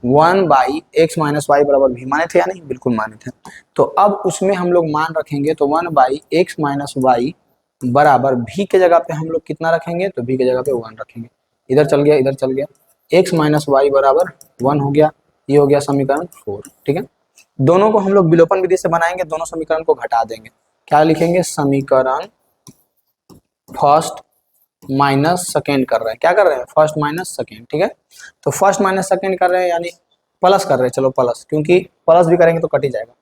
1/x - y बराबर v माने थे या नहीं? बिल्कुल माने थे। तो अब उसमें हम लोग मान रखेंगे, तो 1/x - y बराबर v के जगह पे हम लोग कितना रखेंगे? तो v के जगह पे 1 रखेंगे। इधर चल गया, इधर चल गया, x - y बराबर 1 हो गया। ये हो गया समीकरण 4, ठीक है। दोनों को हम लोग विलोपन विधि से बनाएंगे, दोनों समीकरण को घटा देंगे। क्या लिखेंगे? समीकरण फर्स्ट माइनस सेकेंड कर रहे हैं। क्या कर रहे हैं? फर्स्ट माइनस सेकेंड, ठीक है। तो फर्स्ट माइनस सेकेंड कर रहे हैं यानी प्लस कर रहे हैं, चलो प्लस, क्योंकि प्लस भी करेंगे तो कट ही जाएगा।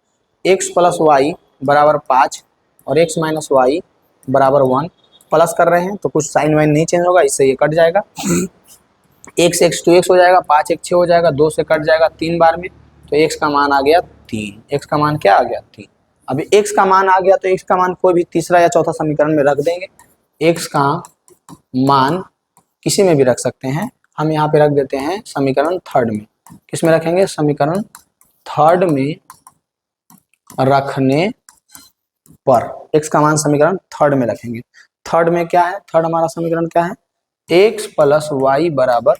x + y बराबर 5 और x - y बराबर 1 प्लस कर रहे हैं, तो कुछ साइन वाइन नहीं चेंज होगा, इससे ये कट जाएगा। x 2x हो जाएगा, 5 1 6 हो जाएगा, 2 से कट जाएगा 3 बार में, तो x का मान आ गया 3। x का मान क्या आ गया? 3। अभी x का मान आ गया तो x का मान कोई भी तीसरा या चौथा समीकरण में रख देंगे। x का मान किसी में भी रख सकते हैं, हम यहाँ पे रख देते हैं समीकरण 3 में। किस में रखेंगे? समीकरण 3 में रखने पर x का मान समीकरण 3 में रखेंगे। 3 में क्या है? 3 हमारा समीकरण क्या है? x + y बराबर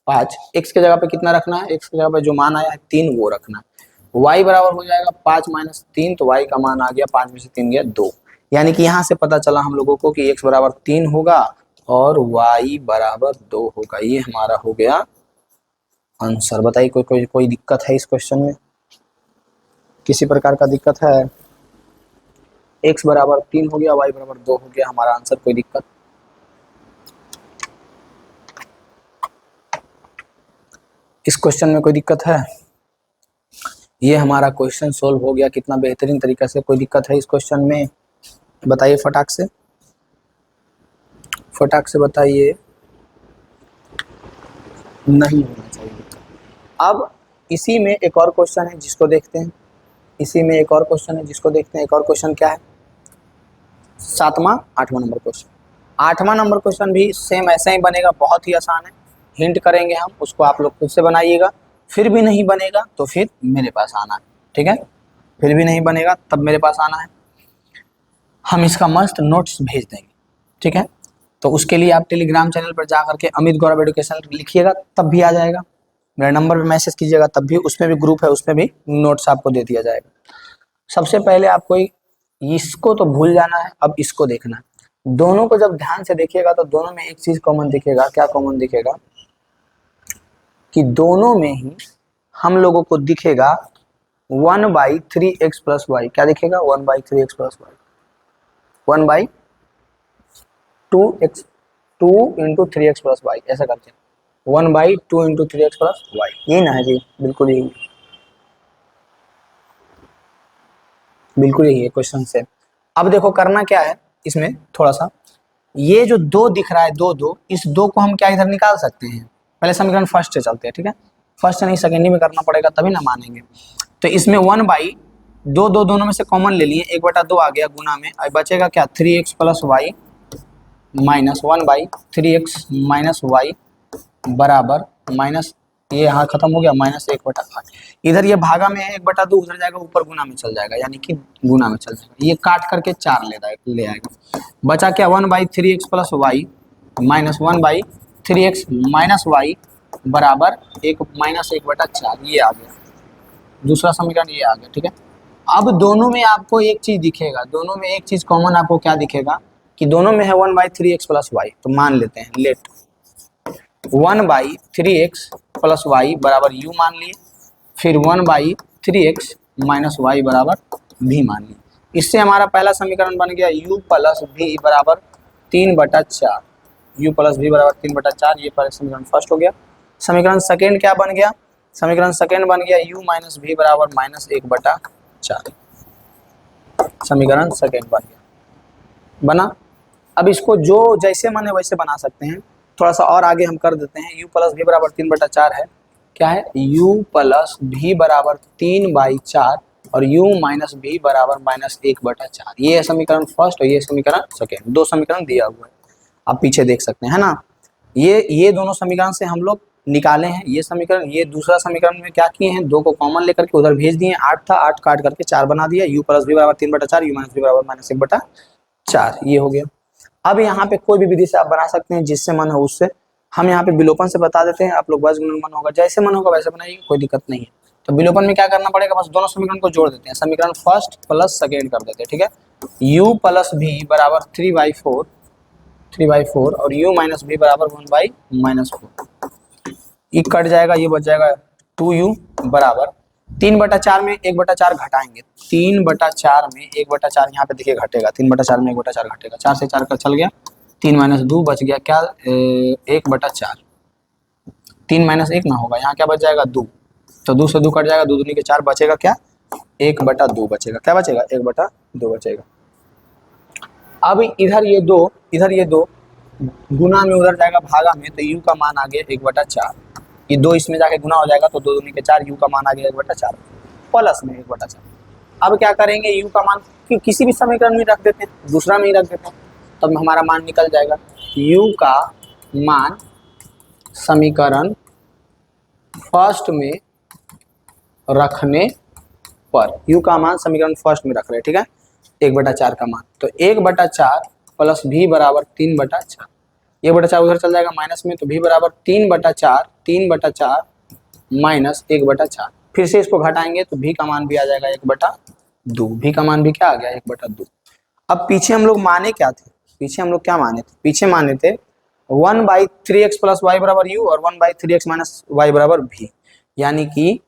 5। x के जगह पे कितना रखना है? x के जगह पे जो मान आया है 3 वो रखना है। y बराबर हो जाएगा 5 - 3, तो y का मान आ गया 5 में से 3 गया 2। यानी कि यहाँ से पता चला हम लोगों को कि x बराबर 3 होगा और y बराबर 2 होगा। ये हमारा हो गया आंसर। बताइए कोई दिक्कत है इस क्वेश्चन में? किसी प्रकार का दिक्कत है? x बराबर 3 हो गया, y बराबर 2 हो गया हमारा आंसर। कोई दिक्कत? इस क्वेश्चन में कोई दिक्कत है? ये हमारा क्वेश्चन सोल्व हो गया कितना बेहतरीन तरीके से। कोई दिक्कत है इस क्वेश्चन में? बताइए फटाक से बताइए। नहीं होना चाहिए। अब इसी में एक और क्वेश्चन है जिसको देखते हैं, इसी में एक और क्वेश्चन है जिसको देखते हैं। एक और क्वेश्चन क्या है, 7वां 8वां नंबर क्वेश्चन। 8वां नंबर क्वेश्चन भी सेम ऐसा ही बनेगा, बहुत ही आसान है। हिंट करेंगे हम, उसको आप लोग खुद से बनाइएगा। फिर भी नहीं बनेगा तो फिर मेरे पास आना है, ठीक है। फिर भी नहीं बनेगा तब मेरे पास आना है, हम इसका मस्त नोट्स भेज देंगे, ठीक है। तो उसके लिए आप टेलीग्राम चैनल पर जा करके अमित गौरव एजुकेशन लिखिएगा, तब भी आ जाएगा। मेरे नंबर पर मैसेज कीजिएगा, तब भी उसमें भी ग्रुप है, उसमें भी नोट्स आपको दे दिया जाएगा। सबसे पहले आपको इसको तो भूल जाना है, अब इसको देखना है। दोनों को जब ध्यान से देखिएगा तो दोनों में एक चीज कॉमन दिखेगा। क्या कॉमन दिखेगा कि दोनों में ही हम लोगों को दिखेगा 1/3x प्लस वाई। क्या दिखेगा, 1/3x plus Y, 1/2x 2 × 3x plus Y, ऐसा करते हैं। 1/2 × 3x प्लस वाई, यही ना है जी, बिल्कुल यही, बिल्कुल यही है क्वेश्चन से। अब देखो करना क्या है इसमें, थोड़ा सा ये जो दो दिख रहा है, दो दो, इस दो को हम क्या इधर निकाल सकते हैं। पहले समीकरण फर्स्ट से चलते हैं, ठीक है। फर्स्ट नहीं, सेकेंड में करना पड़ेगा तभी ना मानेंगे। तो इसमें 1/2 दो दोनों में से कॉमन ले लिए, 1/2 आ गया गुना में, अब बचेगा क्या, 3x plus Y minus 1/3x minus Y बराबर माइनस, ये यहाँ खत्म हो गया, -1/8। इधर ये भागा में है, 1/2 उधर जाएगा, ऊपर गुना में चल जाएगा, यानी कि गुना में चल जाएगा, ये काट करके 4 ले आएगा। बचा क्या, 1/3x plus Y minus 1/3x minus Y बराबर -1/4, ये आ गया दूसरा समीकरण, ये आ गया, ठीक है। अब दोनों में आपको एक चीज दिखेगा, दोनों में एक चीज कॉमन आपको क्या दिखेगा कि दोनों में है 1/3x प्लस वाई। तो मान लेते हैं, लेट 1/3x प्लस वाई बराबर u मान लिए, फिर 1/3x माइनस वाई बराबर v मान लिए। इससे हमारा पहला समीकरण बन गया u प्लस v बराबर 3/4, u प्लस v बराबर 3/4, ये पहला समीकरण फर्स्ट हो गया। समीकरण सेकेंड क्या बन गया, समीकरण सेकेंड बन गया u माइनस v बराबर -1/4, समीकरण सेकेंड बन गया, बना। अब इसको जो जैसे मन है वैसे बना सकते हैं, थोड़ा सा और आगे हम कर देते हैं। u प्लस v बराबर 3/4 है, क्या है, u प्लस v बराबर 3/4 और u माइनस v बराबर -1/4, ये है समीकरण फर्स्ट और ये समीकरण सेकेंड, दो समीकरण दिया हुआ है, आप पीछे देख सकते हैं, है ना। ये दोनों समीकरण से हम लोग निकाले हैं ये समीकरण। ये दूसरा समीकरण में क्या किए हैं, 2 को कॉमन लेकर के उधर भेज दिए, 8 था, 8 काट करके 4 बना दिया, u प्लस v बराबर 3/4, u माइनस v बराबर -1/4, ये हो गया। अब यहाँ पे कोई भी विधि से आप बना सकते हैं, जिससे मन हो उससे। हम यहाँ पे विलोपन से बता देते हैं, आप लोग बस मन होगा, जैसे मन होगा वैसे बनाइए, कोई दिक्कत नहीं है। तो विलोपन में क्या करना पड़ेगा, बस दोनों समीकरण को जोड़ देते हैं, समीकरण फर्स्ट प्लस सेकेंड कर देते हैं, ठीक है। u प्लस v बराबर 3/4 और u माइनस v बराबर 1/-4, ये कट जाएगा, ये बच जाएगा 2u बराबर 3/4 में 1/4 घटाएंगे, 3/4 में 1/4 यहाँ पे देखिए घटेगा, 3/4 में 1/4 घटेगा, 4 से 4 का चल गया, 3 - 2 बच गया क्या, 1/4, 3 - 1 ना होगा, यहाँ क्या बच जाएगा 2, तो 2 से 2 कट जाएगा, 2 दूनी के 4, बचेगा क्या 1/2 बचेगा, क्या बचेगा 1/2 बचेगा। अब इधर ये दो गुना में उधर जाएगा भागा में, तो u का मान आ गया 1/4, ये 2 इसमें जाके गुना हो जाएगा, तो 2 दूनी के 4, u का मान आ गया 1/4 प्लस में 1/4। अब क्या करेंगे, u का मान किसी भी समीकरण में रख देते हैं, दूसरा में ही रख देते हैं, तब हमारा मान निकल जाएगा। u का मान समीकरण फर्स्ट में रखने पर, u का मान समीकरण फर्स्ट में रख रहे हैं, ठीक है, 1/4 का मान, तो 1/4 प्लस v बराबर 3/4, 1/4 उधर चल जाएगा माइनस में, तो v बराबर 3/4 माइनस 1/4, फिर से इसको घटाएंगे तो v का मान भी आ जाएगा 1/2, v का मान भी क्या आ गया 1/2। अब पीछे हम लोग माने क्या थे, पीछे हम लोग क्या माने थे, पीछे माने थे 1/3x प्लस वाई बराबर u और 1/3x माइनस वाई बराबर v, यानी कि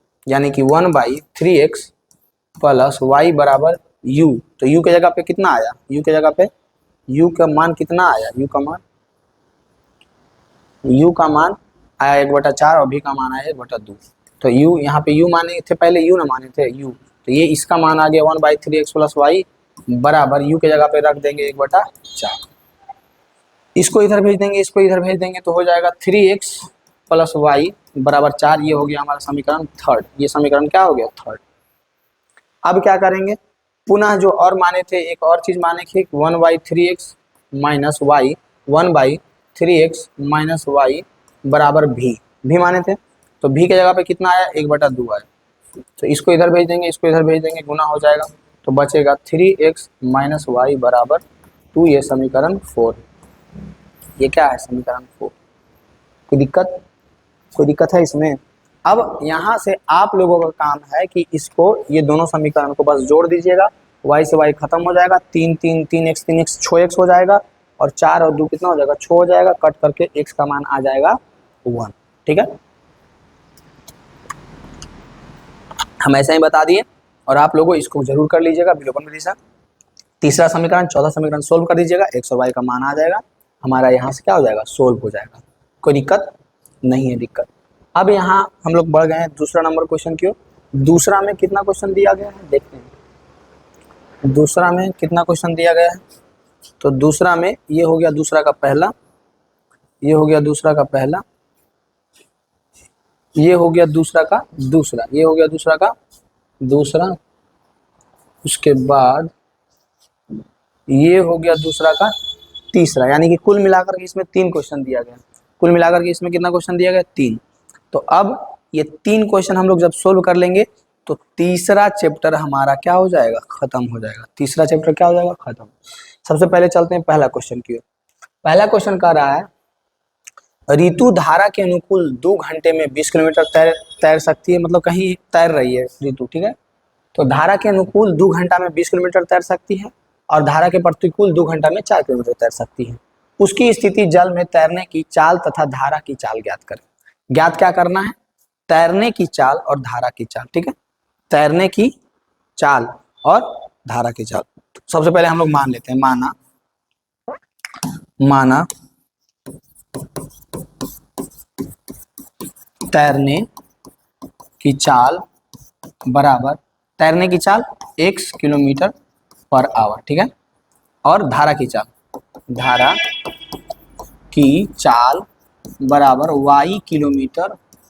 1/3x प्लस वाई बराबर u, तो u के जगह पे कितना आया, u के जगह पे u का मान कितना आया, u का मान आया 1/4 और v का मान आया 1/2, तो u यहाँ पे u माने थे पहले, u ना माने थे u, तो ये इसका मान आ गया 1/3x प्लस वाई बराबर u के जगह पे रख देंगे 1/4, इसको इधर भेज देंगे, इसको इधर भेज देंगे, तो हो जाएगा 3x प्लस वाई बराबर 4, ये हो गया हमारा समीकरण थर्ड। ये समीकरण क्या हो गया? थर्ड। अब क्या करेंगे, पुनः जो और माने थे, एक और चीज माने थे 1/3x minus Y 1/3x minus Y बराबर भी माने थे। तो भी के जगह पे कितना आया? 1/2 आया। तो इसको इधर भेज देंगे, इसको इधर भेज देंगे, गुना हो जाएगा तो बचेगा 3x माइनस वाई बराबर 2। ये समीकरण 4। ये क्या है? समीकरण 4। कोई दिक्कत? कोई दिक्कत है इसमें? अब यहाँ से आप लोगों का काम है कि इसको, ये दोनों समीकरण को बस जोड़ दीजिएगा। y से y खत्म हो जाएगा, 3x 6x हो जाएगा, और 4 और 2 कितना हो जाएगा? 6 हो जाएगा। कट करके x का मान आ जाएगा 1। ठीक है, हम ऐसा ही बता दिए, और आप लोगों इसको जरूर कर लीजिएगा विलोपन विधि से। तीसरा समीकरण, चौथा समीकरण सोल्व कर दीजिएगा, x और y का मान आ जाएगा हमारा, यहाँ से क्या हो जाएगा? सोल्व हो जाएगा। कोई दिक्कत नहीं है? दिक्कत। अब यहाँ हम लोग बढ़ गए हैं दूसरा नंबर क्वेश्चन की ओर। दूसरा में कितना क्वेश्चन दिया गया है देखते हैं। दूसरा में कितना क्वेश्चन दिया गया है? तो दूसरा में ये हो गया दूसरा का पहला, ये हो गया दूसरा का पहला, ये हो गया दूसरा का दूसरा, ये हो गया दूसरा का दूसरा, उसके बाद ये हो गया दूसरा का तीसरा। यानी कि कुल मिलाकर के इसमें 3 क्वेश्चन दिया गया। कुल मिलाकर के इसमें कितना क्वेश्चन दिया गया? 3। तो अब ये 3 क्वेश्चन हम लोग जब सोल्व कर लेंगे तो तीसरा चैप्टर हमारा क्या हो जाएगा? खत्म हो जाएगा। तीसरा चैप्टर क्या हो जाएगा? खत्म। सबसे पहले चलते हैं पहला क्वेश्चन की ओर। पहला क्वेश्चन कह रहा है, ऋतु धारा के अनुकूल 2 घंटे में 20 किलोमीटर तैर सकती है। मतलब कहीं तैर रही है ऋतु, ठीक है। तो धारा के अनुकूल 2 घंटा में 20 किलोमीटर तैर सकती है, और धारा के प्रतिकूल 2 घंटा में 4 किलोमीटर तैर सकती है। उसकी स्थिति जल में तैरने की चाल तथा धारा की चाल ज्ञात करें। ज्ञात क्या करना है? तैरने की चाल और धारा की चाल। ठीक है, तैरने की चाल और धारा की चाल। सबसे पहले हम लोग मान लेते हैं, माना तैरने की चाल बराबर, तैरने की चाल x किलोमीटर पर आवर। ठीक है, और धारा की चाल बराबर y किलोमीटर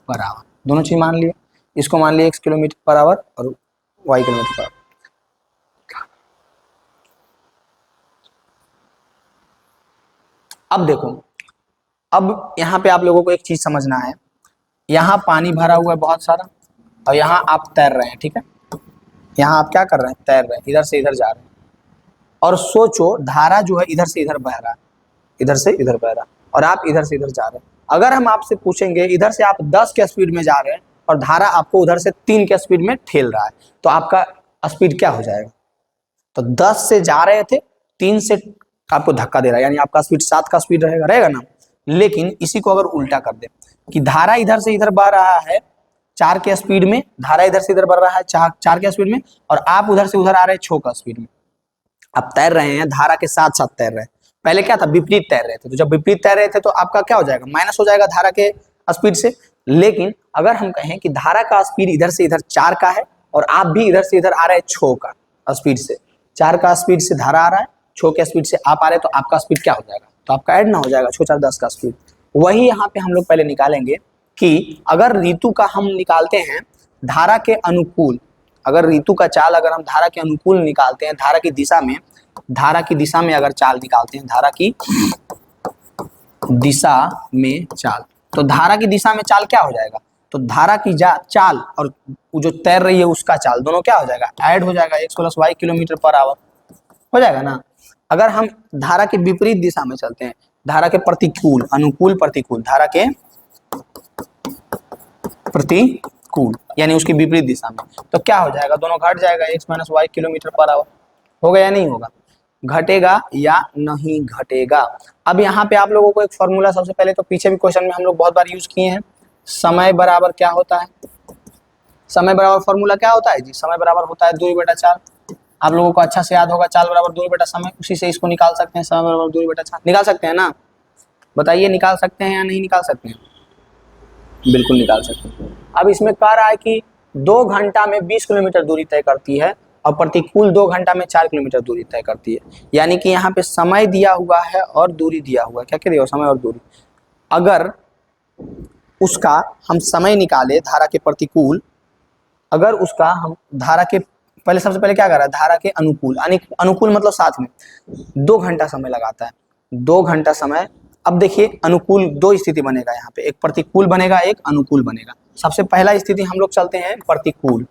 पर आवर। दोनों चीज मान लिए। इसको मान लिए x किलोमीटर पर आवर और y किलोमीटर पर आवर। अब देखो, अब यहाँ पे आप लोगों को एक चीज समझना है। यहाँ पानी भरा हुआ है बहुत सारा, और यहाँ आप तैर रहे हैं। ठीक है, यहाँ आप क्या कर रहे हैं? तैर रहे हैं, इधर से इधर जा रहे हैं। और सोचो, धारा जो है इधर से इधर बह रहा है, इधर से इधर बह रहा है, और आप इधर से इधर जा रहे हैं। अगर हम आपसे पूछेंगे, इधर से आप 10 के स्पीड में जा रहे हैं और धारा आपको उधर से 3 के स्पीड में ठेल रहा है, तो आपका स्पीड क्या हो जाएगा? तो 10 से जा रहे थे, 3 से आपको धक्का दे रहा है, यानी आपका स्पीड 7 का स्पीड रहेगा ना। लेकिन इसी को अगर उल्टा कर दे कि धारा इधर से इधर बह रहा है 4 के स्पीड में, धारा इधर से इधर बढ़ रहा है 4 के स्पीड में, और आप उधर से उधर आ रहे हैं 6 का स्पीड में। आप तैर रहे हैं, धारा के साथ साथ तैर रहे हैं। पहले क्या था? विपरीत तैर रहे थे। तो जब विपरीत तैर रहे थे तो आपका क्या हो जाएगा? माइनस हो जाएगा धारा के स्पीड से। लेकिन अगर हम कहें कि धारा का स्पीड इधर से इधर 4 का है, और आप भी इधर से इधर आ रहे हैं 6 का स्पीड से, 4 का स्पीड से धारा आ रहा है, 6 के स्पीड से आप आ रहे हैं, तो आपका स्पीड क्या हो जाएगा? तो आपका ऐड ना हो जाएगा, 6 4 10 का स्पीड। वही यहाँ पे हम लोग पहले निकालेंगे कि अगर ऋतु का हम निकालते हैं धारा के अनुकूल, अगर ऋतु का चाल अगर हम धारा के अनुकूल निकालते हैं, धारा की दिशा में अगर चाल निकालते हैं, धारा की दिशा में चाल, तो धारा की दिशा में चाल क्या हो जाएगा? तो धारा की चाल और जो तैर रही है उसका चाल, दोनों क्या हो जाएगा? ऐड हो जाएगा, x + y kilometre per hour हो जाएगा ना। अगर हम धारा के विपरीत दिशा में चलते हैं, धारा के प्रतिकूल, अनुकूल प्रतिकूल, धारा के प्रतिकूल यानी उसकी विपरीत दिशा में, तो क्या हो जाएगा? दोनों घट जाएगा, x - y kilometre per hour. होगा या नहीं होगा? घटेगा या नहीं घटेगा? अब यहाँ पे आप लोगों को एक फॉर्मूला, सबसे पहले तो पीछे भी क्वेश्चन में हम लोग बहुत बार यूज किए हैं। समय बराबर क्या होता है? समय बराबर फॉर्मूला क्या होता है जी? समय बराबर होता है 2/4। आप लोगों को अच्छा से याद होगा, चाल बराबर 2/समय, उसी से इसको निकाल सकते हैं। समय बराबर 2/4 निकाल सकते हैं ना? बताइए, निकाल सकते हैं या नहीं निकाल सकते हैं? बिल्कुल निकाल सकते हैं। अब इसमें कह रहा है कि 2 घंटा में 20 किलोमीटर दूरी तय करती है, और प्रतिकूल 2 घंटा में 4 किलोमीटर दूरी तय करती है। यानी कि यहाँ पे समय दिया हुआ है और दूरी दिया हुआ है। क्या क्या दिया हुआ? समय और दूरी। अगर उसका हम समय निकाले धारा के प्रतिकूल, अगर उसका हम धारा के पहले सबसे पहले क्या कर रहा है, धारा के अनुकूल, अनुकूल मतलब साथ में 2 घंटा समय लगाता है, 2 घंटा समय। अब देखिए अनुकूल दो स्थिति बनेगा यहाँ पे, एक प्रतिकूल बनेगा एक अनुकूल बनेगा। सबसे पहला स्थिति हम लोग चलते हैं प्रतिकूल,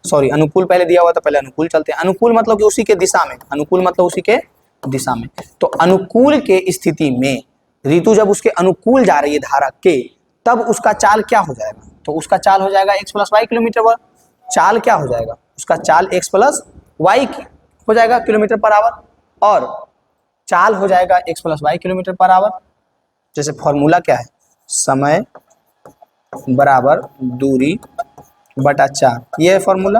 सॉरी अनुकूल पहले दिया हुआ था, पहले अनुकूल चलते हैं। अनुकूल मतलब कि उसी के दिशा में, अनुकूल मतलब उसी के दिशा में। तो अनुकूल के स्थिति में ऋतु जब उसके अनुकूल जा रही है धारा के, तब उसका चाल क्या हो जाएगा, तो उसका चाल हो जाएगा x + y किलोमीटर पर। चाल क्या हो जाएगा, उसका चाल x + y हो जाएगा किलोमीटर पर आवर, और चाल हो जाएगा x + y kilometre per hour. जैसे फॉर्मूला क्या है, समय बराबर दूरी बटा 4, ये है फॉर्मूला।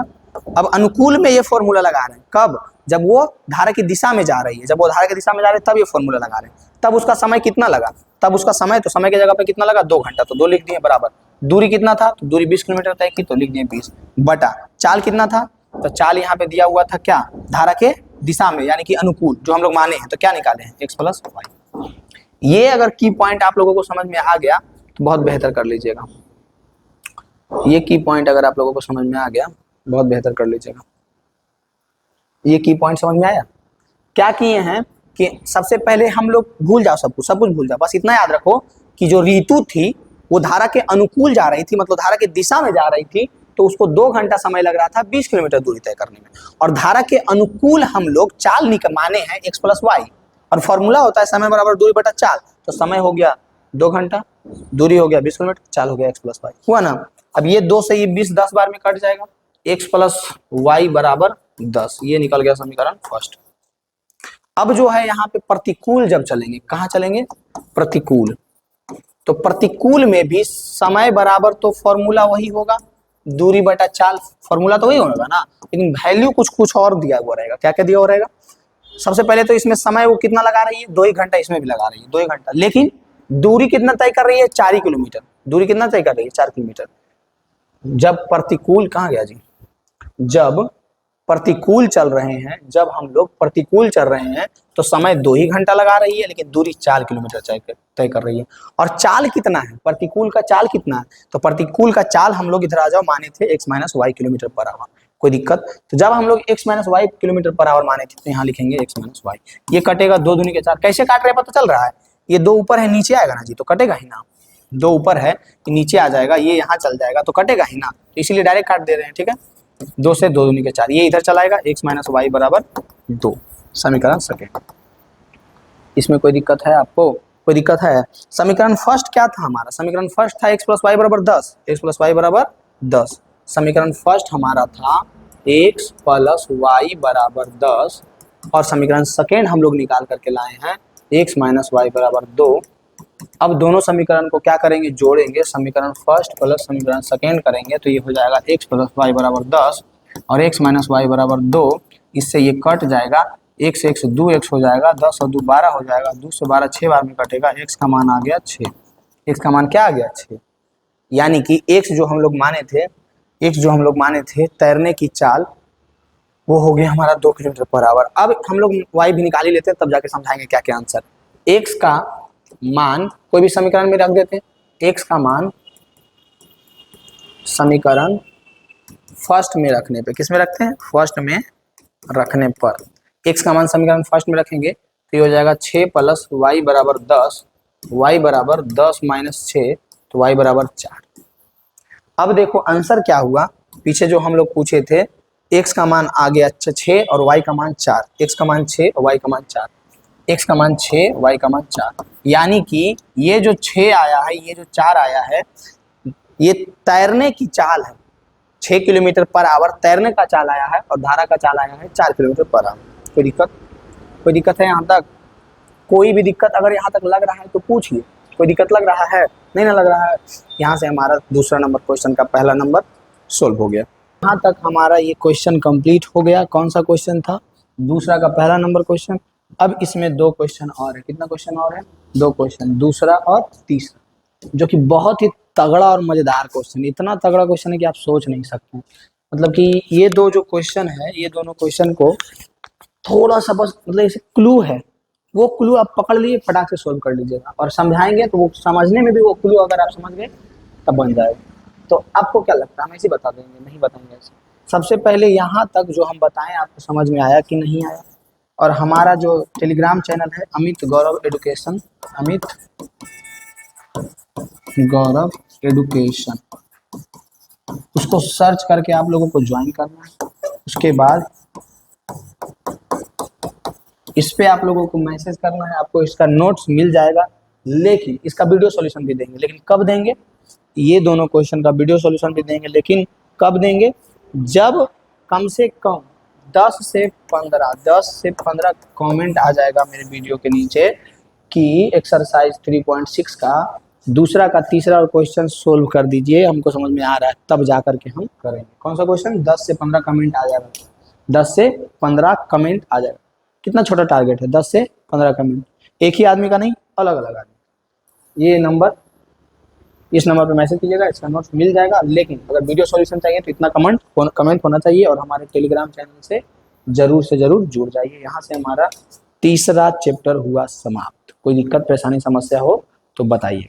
अब अनुकूल में ये फॉर्मूला लगा रहे हैं, कब, जब वो धारा की दिशा में जा रही है, जब वो धारा की दिशा में जा रही है तब ये फॉर्मूला लगा रहे हैं। तब उसका समय कितना लगा, तब उसका समय, तो समय की जगह पे कितना लगा, 2 घंटा, तो 2 लिख दिए बराबर। दूरी कितना था, तो दूरी 20 किलोमीटर तय की, तो लिख दिए 20 बटा चाल कितना था, तो चाल यहाँ पे दिया हुआ था क्या, धारा के दिशा में यानी कि अनुकूल, जो हम लोग माने हैं, तो क्या निकाले हैं, x + y। ये अगर की पॉइंट आप लोगों को समझ में आ गया तो बहुत बेहतर कर लीजिएगा। ये की पॉइंट अगर आप लोगों को समझ में आ गया बहुत बेहतर कर लीजिएगा। ये की पॉइंट समझ में आया। क्या किए हैं कि सबसे पहले हम लोग भूल जाओ, सब कुछ भूल जाओ, बस इतना याद रखो कि जो ऋतु थी वो धारा के अनुकूल जा रही थी, मतलब धारा की दिशा में जा रही थी, तो उसको 2 घंटा समय लग रहा था 20 किलोमीटर दूरी तय करने में। और धारा के अनुकूल हम लोग चाल माने हैं x + y, और फॉर्मूला होता है समय बराबर दूरी बटा चाल, तो समय हो गया 2 घंटा, दूरी हो गया 20 किलोमीटर, चाल हो गया x + y, हुआ ना। अब ये 2 से ये 20 10 बार में कट जाएगा, x + y बराबर 10, ये निकल गया समीकरण फर्स्ट। अब जो है यहाँ पे प्रतिकूल जब चलेंगे, कहाँ चलेंगे, प्रतिकूल, तो प्रतिकूल में भी समय बराबर, तो फॉर्मूला वही होगा दूरी बटा चाल, फॉर्मूला तो वही होगा ना, लेकिन वैल्यू कुछ और दिया हुआ रहेगा। क्या क्या दिया हुआ रहेगा, सबसे पहले तो इसमें समय वो कितना लगा रही है, 2 ही घंटा, इसमें भी लगा रही है 2 ही घंटा, लेकिन दूरी कितना तय कर रही है, 4 ही किलोमीटर, दूरी कितना तय कर रही है, 4 किलोमीटर। जब प्रतिकूल, कहाँ गया जी, जब प्रतिकूल चल रहे हैं, जब हम लोग प्रतिकूल चल रहे हैं तो समय 2 ही घंटा लगा रही है, लेकिन दूरी 4 किलोमीटर तय कर रही है। और चाल कितना है, प्रतिकूल का चाल कितना है, तो प्रतिकूल का चाल हम लोग इधर आ जाओ माने थे x - y kilometre per hour, कोई दिक्कत, तो जब हम लोग x - y kilometre per hour माने थे तो यहाँ लिखेंगे x - y। ये कटेगा 2 दूनी के 4, कैसे काट रहे हैं पता चल रहा है, ये 2 ऊपर है नीचे आएगा ना जी, तो कटेगा ही ना, 2 ऊपर है नीचे आ जाएगा, ये यहाँ चल जाएगा तो कटेगा ही ना, तो इसीलिए डायरेक्ट काट दे रहे हैं, ठीक है। 2 से 2 दूनी के 4, ये इधर चलाएगा, x - y बराबर 2, समीकरण सेकंड। इसमें कोई दिक्कत है आपको, कोई दिक्कत है। समीकरण फर्स्ट क्या था हमारा, समीकरण फर्स्ट था x + y बराबर 10, x + y बराबर 10, समीकरण फर्स्ट हमारा था x + y बराबर 10, और समीकरण सेकेंड हम लोग निकाल करके लाए हैं x - y बराबर 2। अब दोनों समीकरण को क्या करेंगे, जोड़ेंगे, समीकरण फर्स्ट प्लस समीकरण सेकेंड करेंगे, तो ये हो जाएगा x + y बराबर 10 और x - y बराबर 2, इससे ये कट जाएगा, x 1 से 2 x हो जाएगा, 10 और 2 12 हो जाएगा, 2 से 12 6 बार में कटेगा, x का मान आ गया 6, x का मान क्या आ गया 6, यानी कि x जो हम लोग माने थे, x जो हम लोग माने थे तैरने की चाल, वो हो गया हमारा 2 किलोमीटर पर आवर। अब हम लोग y भी निकाल ही लेते हैं, तब जाके समझाएंगे क्या क्या आंसर। x का मान कोई भी समीकरण में रख देते हैं, x का मान समीकरण फर्स्ट में रखने पे, किस में रखते हैं, फर्स्ट में रखने पर, x का मान समीकरण फर्स्ट में रखेंगे तो ये हो जाएगा 6 + y बराबर 10, y बराबर 10 - 6, तो y बराबर 4। अब देखो आंसर क्या हुआ, पीछे जो हम लोग पूछे थे, x का मान आ गया 6 और y का मान 4, x का मान 6 और y का मान 4, x का मान 6 y का मान 4, यानी कि ये जो 6 आया है, ये जो 4 आया है, ये तैरने की चाल है, 6 किलोमीटर पर आवर तैरने का चाल आया है, और धारा का चाल आया है 4 किलोमीटर पर आवर। कोई दिक्कत, कोई दिक्कत है यहाँ तक, कोई भी दिक्कत अगर यहाँ तक लग रहा है तो पूछिए, कोई दिक्कत लग रहा है, नहीं ना लग रहा है, यहाँ से हमारा दूसरा नंबर क्वेश्चन का पहला नंबर सोल्व हो गया। यहाँ तक हमारा ये क्वेश्चन कंप्लीट हो गया। कौन सा क्वेश्चन था, दूसरा का पहला नंबर क्वेश्चन। अब इसमें 2 क्वेश्चन और है, कितना क्वेश्चन और है, 2 क्वेश्चन, दूसरा और तीसरा, जो कि बहुत ही तगड़ा और मजेदार क्वेश्चन, इतना तगड़ा क्वेश्चन है कि आप सोच नहीं सकते। मतलब कि ये 2 जो क्वेश्चन है, ये दोनों क्वेश्चन को थोड़ा सा बस मतलब इसे क्लू है, वो क्लू आप पकड़ लिए, फटाक से सोल्व कर लीजिएगा, और समझाएंगे तो वो समझने में भी वो क्लू अगर आप समझ गए तब बन जाएगा। तो आपको क्या लगता है, हम ऐसे बता देंगे, नहीं बताएंगे ऐसे? सबसे पहले यहाँ तक जो हम बताएं आपको समझ में आया कि नहीं आया? और हमारा जो टेलीग्राम चैनल है अमित गौरव एडुकेशन, अमित गौरव एडुकेशन, उसको सर्च करके आप लोगों को ज्वाइन करना है। उसके बाद इस पे आप लोगों को मैसेज करना है, आपको इसका नोट्स मिल जाएगा, लेकिन इसका वीडियो सॉल्यूशन भी देंगे। लेकिन कब देंगे? ये दोनों क्वेश्चन का वीडियो सॉल्यूशन भी देंगे, लेकिन कब देंगे? जब कम से कम 10 से 15 कमेंट आ जाएगा मेरे वीडियो के नीचे कि एक्सरसाइज 3.6 का दूसरा का तीसरा क्वेश्चन सोल्व कर दीजिए, हमको समझ में आ रहा है, तब जा करके हम करेंगे। कौन सा क्वेश्चन? 10 से 15 कमेंट आ जाएगा, 10 से 15 कमेंट आ जाएगा। कितना छोटा टारगेट है, 10 से 15 कमेंट, एक ही आदमी का नहीं, अलग अलग आदमी। ये नंबर, इस नंबर पे मैसेज कीजिएगा, इसका नोट्स मिल जाएगा। लेकिन अगर वीडियो सॉल्यूशन चाहिए तो इतना कमेंट होना चाहिए, और हमारे टेलीग्राम चैनल से जरूर जुड़ जाइए। यहाँ से हमारा तीसरा चैप्टर हुआ समाप्त। कोई दिक्कत परेशानी समस्या हो तो बताइए।